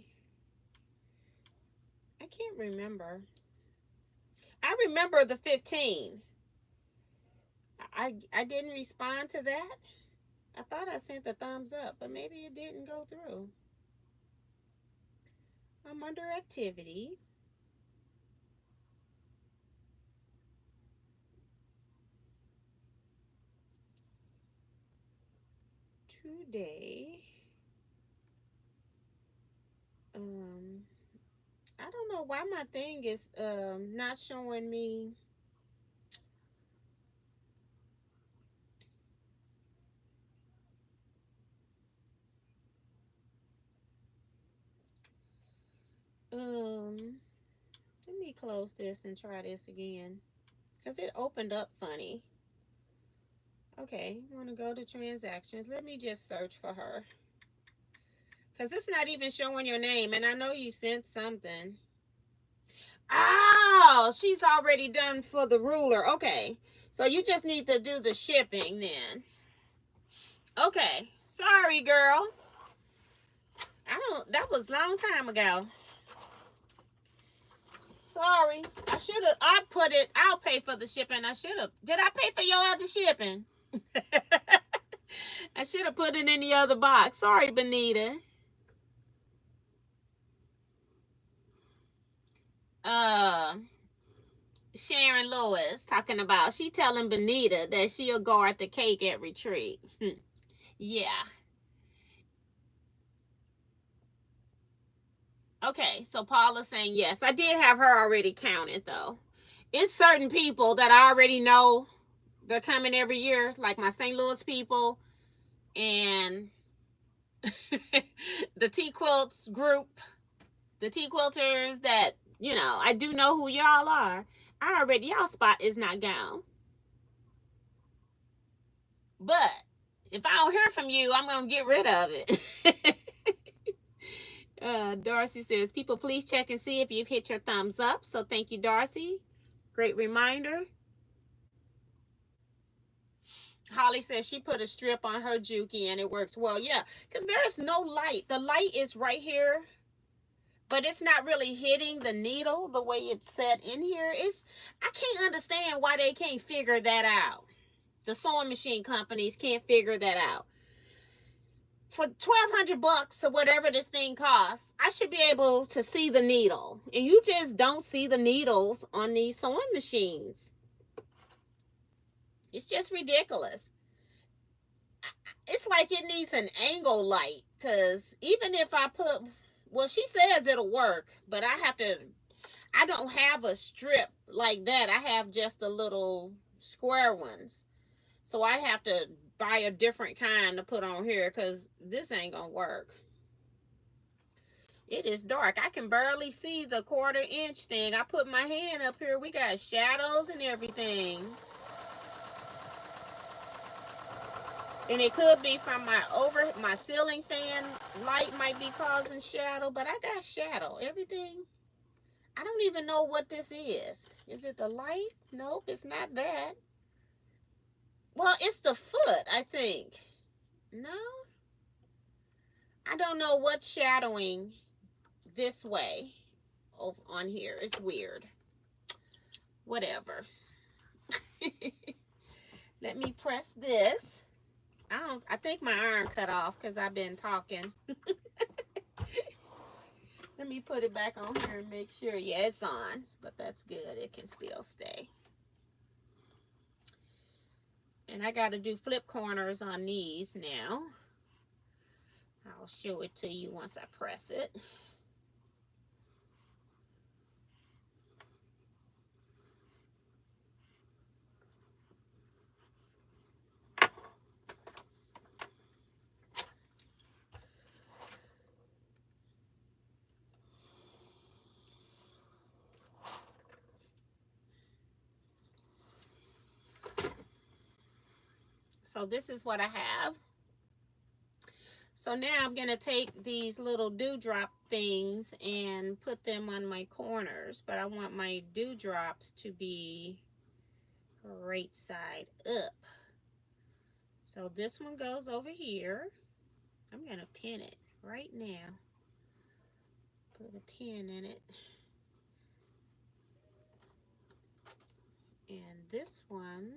I can't remember. I remember the 15. I didn't respond to that. I thought I sent the thumbs up, but maybe it didn't go through. I'm under activity. Today. I don't know why my thing is not showing me. Let me close this and try this again. Because it opened up funny. Okay, I want to go to transactions. Let me just search for her. Because it's not even showing your name. And I know you sent something. Oh, she's already done for the ruler. Okay. So you just need to do the shipping then. Okay. Sorry, girl. That was a long time ago. Sorry. I'll pay for the shipping. Did I pay for your other shipping? I should have put it in the other box. Sorry, Benita. Sharon Lewis talking about, she telling Benita that she'll guard the cake at retreat. Yeah. Okay, so Paula's saying yes. I did have her already counted though. It's certain people that I already know they're coming every year, like my St. Louis people and the Teaquilts group, the Teaquilters that, you know, I do know who y'all are. I already, y'all spot is not gone. But if I don't hear from you, I'm going to get rid of it. Darcy says, people, please check and see if you've hit your thumbs up. So thank you, Darcy. Great reminder. Holly says she put a strip on her Juki and it works well. Yeah, because there's no light. The light is right here, but it's not really hitting the needle the way it's set in here. I can't understand why they can't figure that out. The sewing machine companies can't figure that out. For $1,200 or whatever this thing costs, I should be able to see the needle. And you just don't see the needles on these sewing machines. It's just ridiculous. It's like it needs an angle light, because even if I put, well, she says it'll work, but I don't have a strip like that. I have just the little square ones. So I'd have to buy a different kind to put on here, because this ain't gonna work. It is dark. I can barely see the 1/4 inch thing. I put my hand up here. We got shadows and everything. And it could be from my ceiling fan light might be causing shadow, but I got shadow. Everything. I don't even know what this is. Is it the light? Nope, it's not that. Well, it's the foot, I think. No? I don't know what's shadowing this way on here. It's weird. Whatever. Let me press this. I think my arm cut off because I've been talking. Let me put it back on here and make sure. Yeah, it's on, but that's good. It can still stay. And I got to do flip corners on these now. I'll show it to you once I press it. So this is what I have. So now I'm going to take these little dewdrop things and put them on my corners. But I want my dewdrops to be right side up. So this one goes over here. I'm going to pin it right now. Put a pin in it. And this one,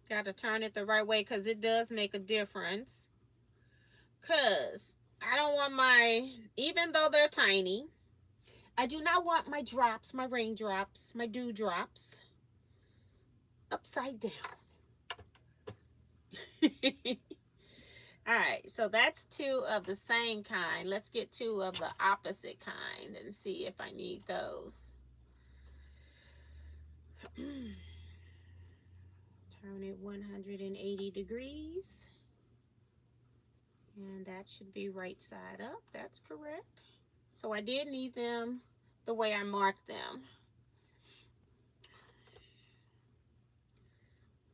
got to turn it the right way because it does make a difference. Because I don't want even though they're tiny, I do not want my drops, my raindrops, my dewdrops upside down. All right, so that's 2 of the same kind. Let's get 2 of the opposite kind and see if I need those. Turn it 180 degrees. And that should be right side up. That's correct. So I did need them the way I marked them.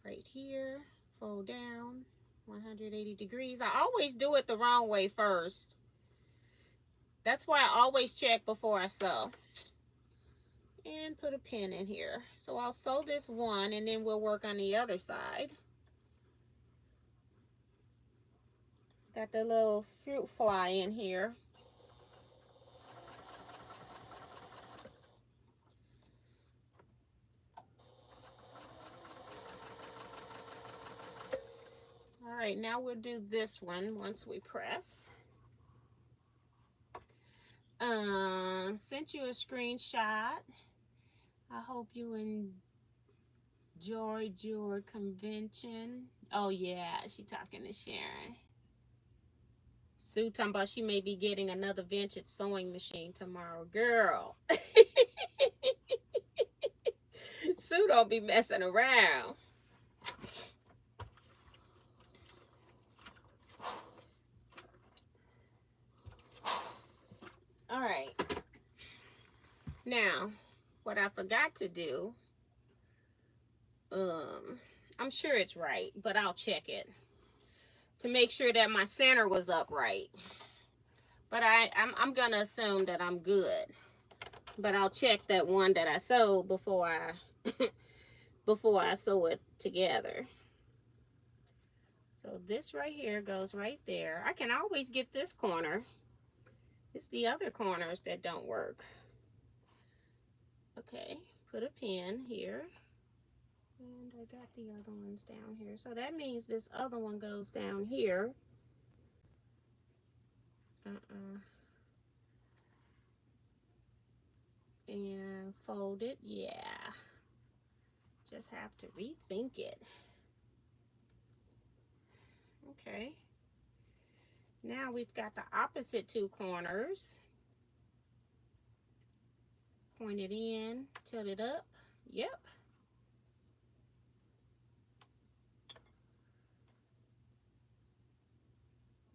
Right here, fold down 180 degrees. I always do it the wrong way first. That's why I always check before I sew. And put a pin in here. So I'll sew this one and then we'll work on the other side. Got the little fruit fly in here. All right, now we'll do this one once we press. Sent you a screenshot. I hope you enjoyed your convention. Oh yeah, she talking to Sharon. Sue talking about she may be getting another vintage sewing machine tomorrow. Girl. Sue don't be messing around. All right. Now, what I forgot to do, I'm sure it's right, but I'll check it to make sure that my center was upright. But I'm gonna assume that I'm good. But I'll check that one that I sewed before I before I sew it together. So this right here goes right there. I can always get this corner. It's the other corners that don't work. Okay, put a pin here. And I got the other ones down here. So that means this other one goes down here. And fold it. Yeah. Just have to rethink it. Okay. Now we've got the opposite two corners. Point it in, tilt it up. Yep.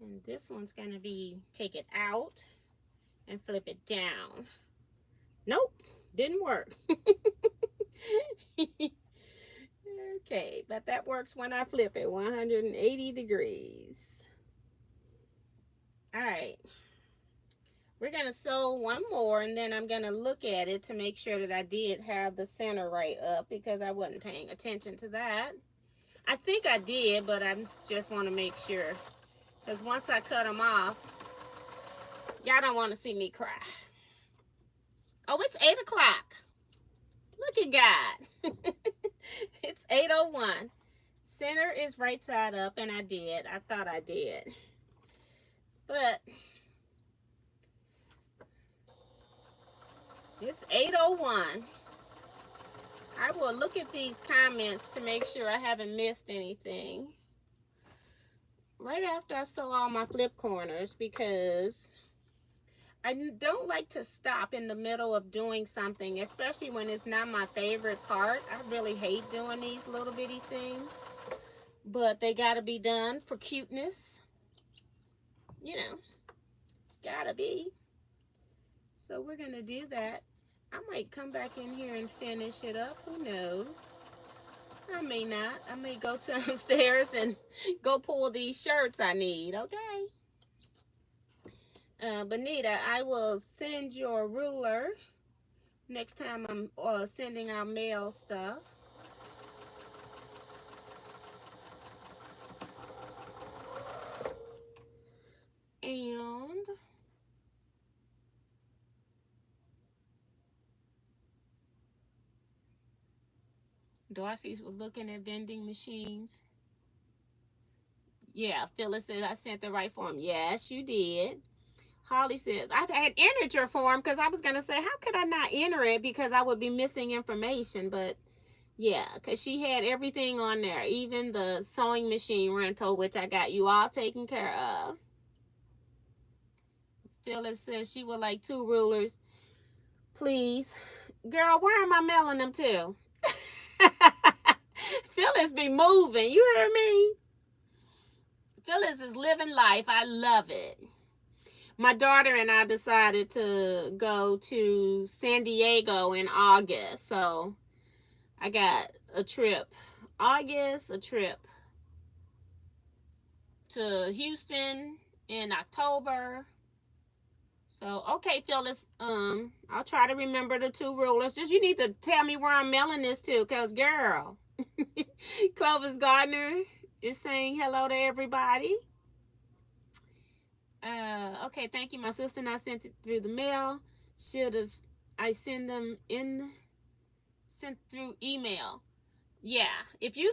And this one's going to be take it out and flip it down. Nope, didn't work. Okay, but that works when I flip it 180 degrees. All right. We're going to sew one more, and then I'm going to look at it to make sure that I did have the center right up because I wasn't paying attention to that. I think I did, but I just want to make sure. Because once I cut them off, y'all don't want to see me cry. Oh, it's 8 o'clock. Look at God. It's 8:01. Center is right side up, and I did. I thought I did. But it's 8:01. I will look at these comments to make sure I haven't missed anything. Right after I sew all my flip corners, because I don't like to stop in the middle of doing something, especially when it's not my favorite part. I really hate doing these little bitty things, but they gotta be done for cuteness. You know, it's gotta be. So we're gonna do that. I might come back in here and finish it up. Who knows? I may not. I may go downstairs and go pull these shirts I need, okay? Benita, I will send your ruler next time I'm sending out mail stuff. And Darcy's was looking at vending machines. Yeah, Phyllis says I sent the right form. Yes, you did. Holly says, I had entered your form because I was going to say, how could I not enter it because I would be missing information? But yeah, because she had everything on there, even the sewing machine rental, which I got you all taken care of. Phyllis says she would like 2 rulers, please. Girl, where am I mailing them to? Phyllis be moving. You hear me? Phyllis is living life. I love it. My daughter and I decided to go to San Diego in August. So I got a trip. August, a trip to Houston in October. So, okay, Phyllis, I'll try to remember the 2 rulers. Just you need to tell me where I'm mailing this to, because, girl, Clovis Gardner is saying hello to everybody. Okay, thank you. My sister and I sent it through the mail. Should have, I sent them sent through email. Yeah, if you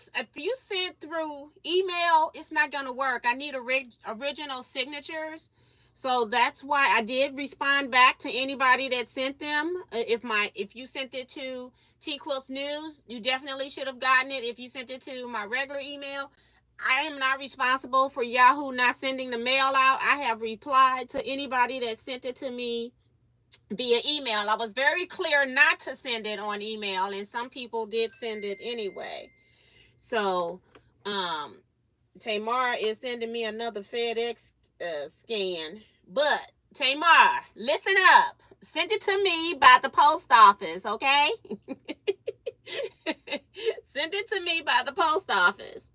sent through email, it's not gonna work. I need original signatures, so that's why I did respond back to anybody that sent them. If you sent it to Teaquilts News, you definitely should have gotten it. If you sent it to my regular email, I am not responsible for Yahoo not sending the mail out. I have replied to anybody that sent it to me via email. I was very clear not to send it on email, and some people did send it anyway. So, Tamar is sending me another FedEx scan. But, Tamar, listen up. Send it to me by the post office, okay? Send it to me by the post office.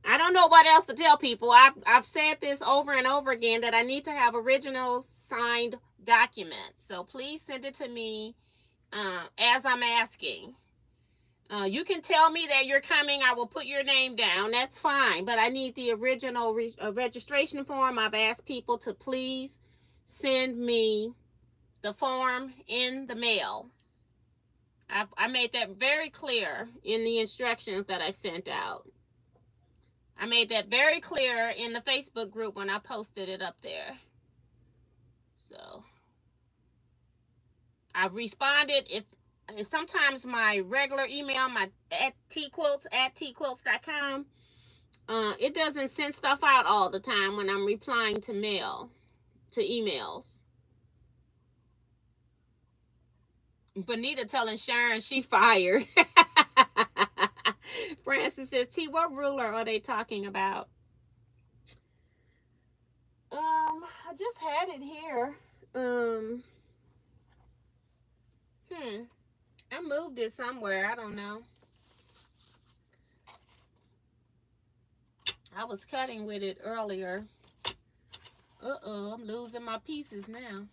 I don't know what else to tell people. I've said this over and over again that I need to have original signed documents. So please send it to me as I'm asking. You can tell me that you're coming. I will put your name down. That's fine. But I need the original registration form. I've asked people to please send me the form in the mail. I made that very clear in the instructions that I sent out. I made that very clear in the Facebook group when I posted it up there. So I responded. If sometimes my regular email, my at teaquilts@teaquilts.com, it doesn't send stuff out all the time when I'm replying to emails. Bonita telling Sharon she fired. Francis says, T, what ruler are they talking about? I just had it here. I moved it somewhere. I don't know. I was cutting with it earlier. I'm losing my pieces now.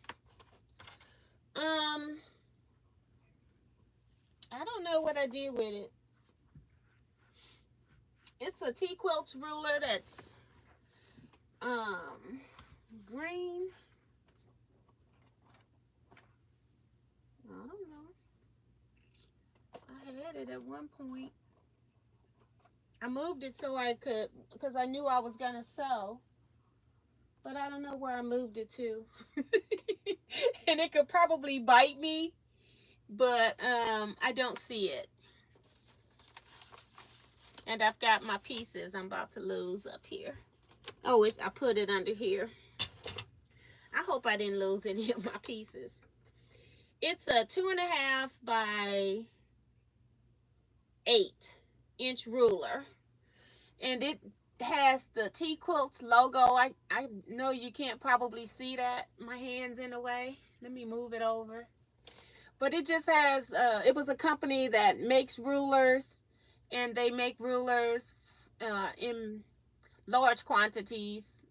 I don't know what I did with it. It's a Teaquilts ruler that's green. I don't know. I had it at one point. I moved it so I could, because I knew I was gonna sew, but I don't know where I moved it to. And it could probably bite me, but I don't see it. And I've got my pieces I'm about to lose up here. Oh, I put it under here. I hope I didn't lose any of my pieces. It's a 2.5 by 8-inch ruler, and it has the Teaquilts logo. I know you can't probably see that. My hand's in the way. Let me move it over. But it just has, it was a company that makes rulers, and they make rulers in large quantities,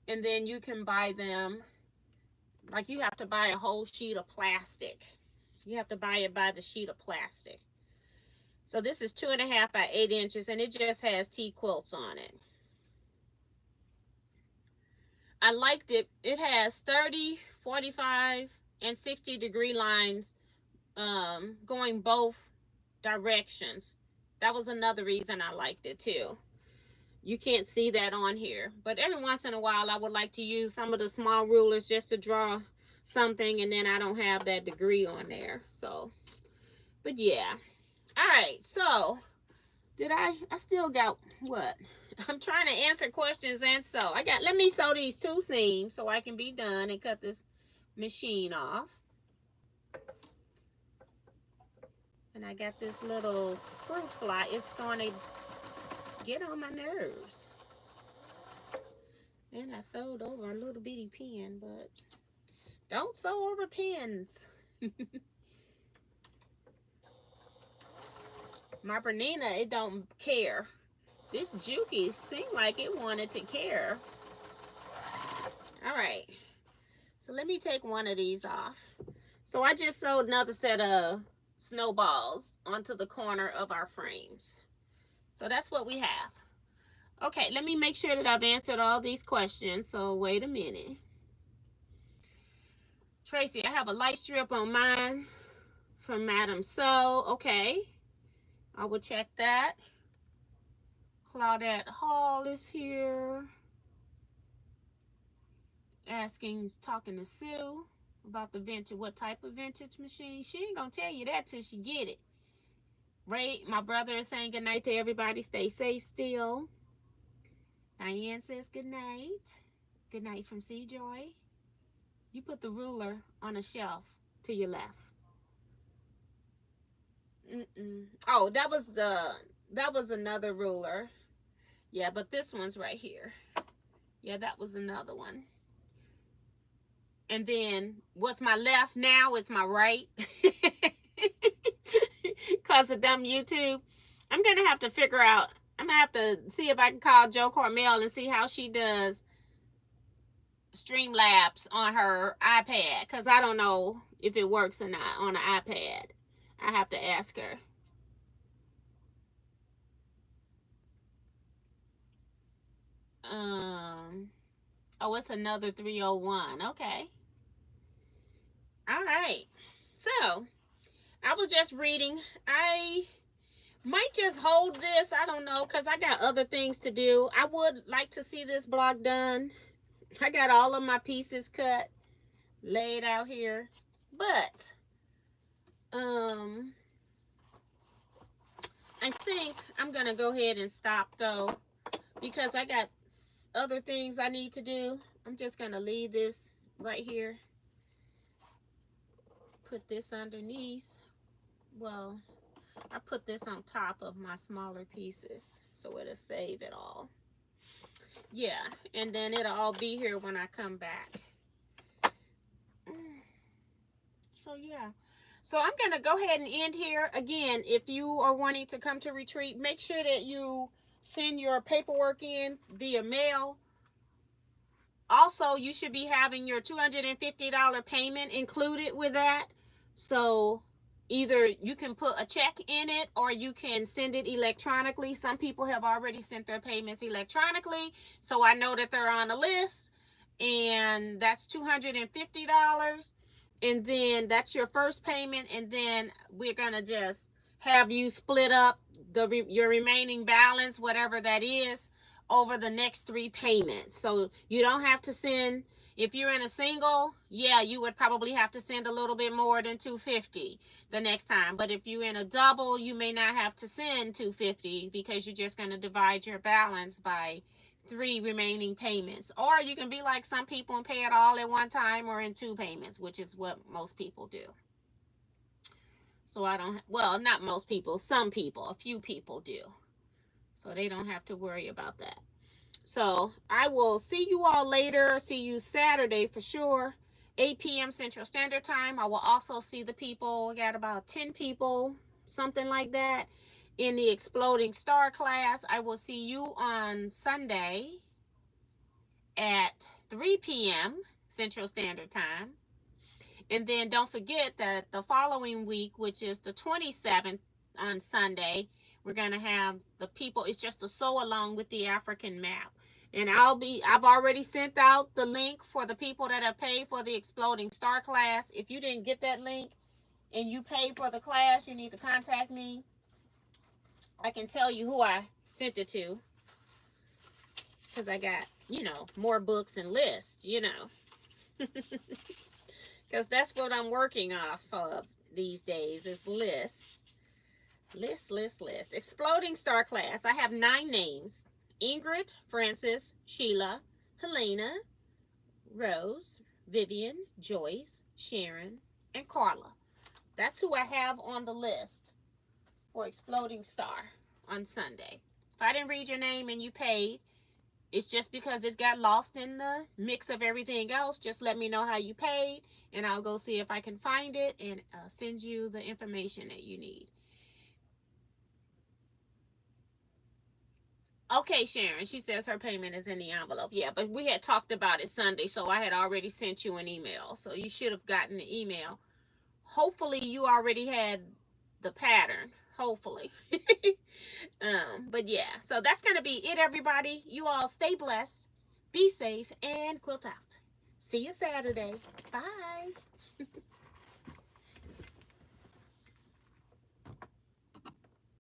and then you can buy them. Like, you have to buy a whole sheet of plastic. You have to buy it by the sheet of plastic. So this is 2.5 by 8 inches, and it just has Teaquilts on it. I liked it. It has 30, 45, and 60-degree lines going both directions. That was another reason I liked it too. You can't see that on here, but every once in a while I would like to use some of the small rulers just to draw something, and then I don't have that degree on there. So, but yeah. All right, so I still got what? I'm trying to answer questions and sew. Let me sew these 2 seams so I can be done and cut this machine off. And I got this little fruit fly. It's going to get on my nerves. And I sewed over a little bitty pen, but don't sew over pens. My Bernina, it don't care. This Juki seemed like it wanted to care. All right. So let me take one of these off. So I just sewed another set of snowballs onto the corner of our frames. So that's what we have. Okay, let me make sure that I've answered all these questions. So wait a minute. Tracy, I have a light strip on mine from Madam So. Okay. I will check that. Claudette Hall is here. Talking to Sue about the vintage, what type of vintage machine. She ain't gonna tell you that till she get it. Ray, my brother, is saying good night to everybody. Stay safe still. Diane says good night. Good night from C Joy. You put the ruler on a shelf to your left. Oh, that was another ruler. Yeah, but this one's right here. Yeah, that was another one. And then what's my left now is my right. Because of dumb YouTube. I'm going to have to figure out. I'm going to have to see if I can call Joe Cormel and see how she does Streamlabs on her iPad. Because I don't know if it works or not on an iPad. I have to ask her. Oh, it's another 301. Okay. All right. So, I was just reading. I might just hold this. I don't know, because I got other things to do. I would like to see this block done. I got all of my pieces cut, laid out here. But, I think I'm going to go ahead and stop, though, because I got other things I need to do. I'm just going to leave this right here. Put this underneath. Well, I put this on top of my smaller pieces so it'll save it all. Yeah, and then it'll all be here when I come back. So yeah. So I'm going to go ahead and end here. Again, if you are wanting to come to retreat, make sure that you send your paperwork in via mail. Also, you should be having your $250 payment included with that. So either you can put a check in it or you can send it electronically. Some people have already sent their payments electronically, so I know that they're on the list. And that's $250. And then that's your first payment. And then we're going to just have you split up your remaining balance, whatever that is, over the next 3 payments. So you don't have to send, if you're in a single, yeah, you would probably have to send a little bit more than $250 the next time. But if you're in a double, you may not have to send $250 because you're just going to divide your balance by 3 remaining payments. Or you can be like some people and pay it all at one time or in 2 payments, which is what most people do. So I don't, well, not most people, some people, a few people do. So they don't have to worry about that. So I will see you all later. See you Saturday for sure. 8 p.m. Central Standard Time. I will also see the people. I got about 10 people, something like that, in the Exploding Star class. I will see you on Sunday at 3 p.m. Central Standard Time. And then don't forget that the following week, which is the 27th on Sunday, we're going to have the people, it's just a sew along with the African map. And I've already sent out the link for the people that have paid for the Exploding Star class. If you didn't get that link and you paid for the class, you need to contact me. I can tell you who I sent it to, because I got, you know, more books and lists, you know. Because that's what I'm working off of these days, is lists. List. Exploding Star class. I have 9 names. Ingrid, Francis, Sheila, Helena, Rose, Vivian, Joyce, Sharon, and Carla. That's who I have on the list for Exploding Star on Sunday. If I didn't read your name and you paid, it's just because it got lost in the mix of everything else. Just let me know how you paid, and I'll go see if I can find it and send you the information that you need. Okay, Sharon, she says her payment is in the envelope. Yeah, but we had talked about it Sunday, so I had already sent you an email. So you should have gotten the email. Hopefully you already had the pattern. Hopefully. But yeah, so that's going to be it, everybody. You all stay blessed, be safe, and quilt out. See you Saturday. Bye.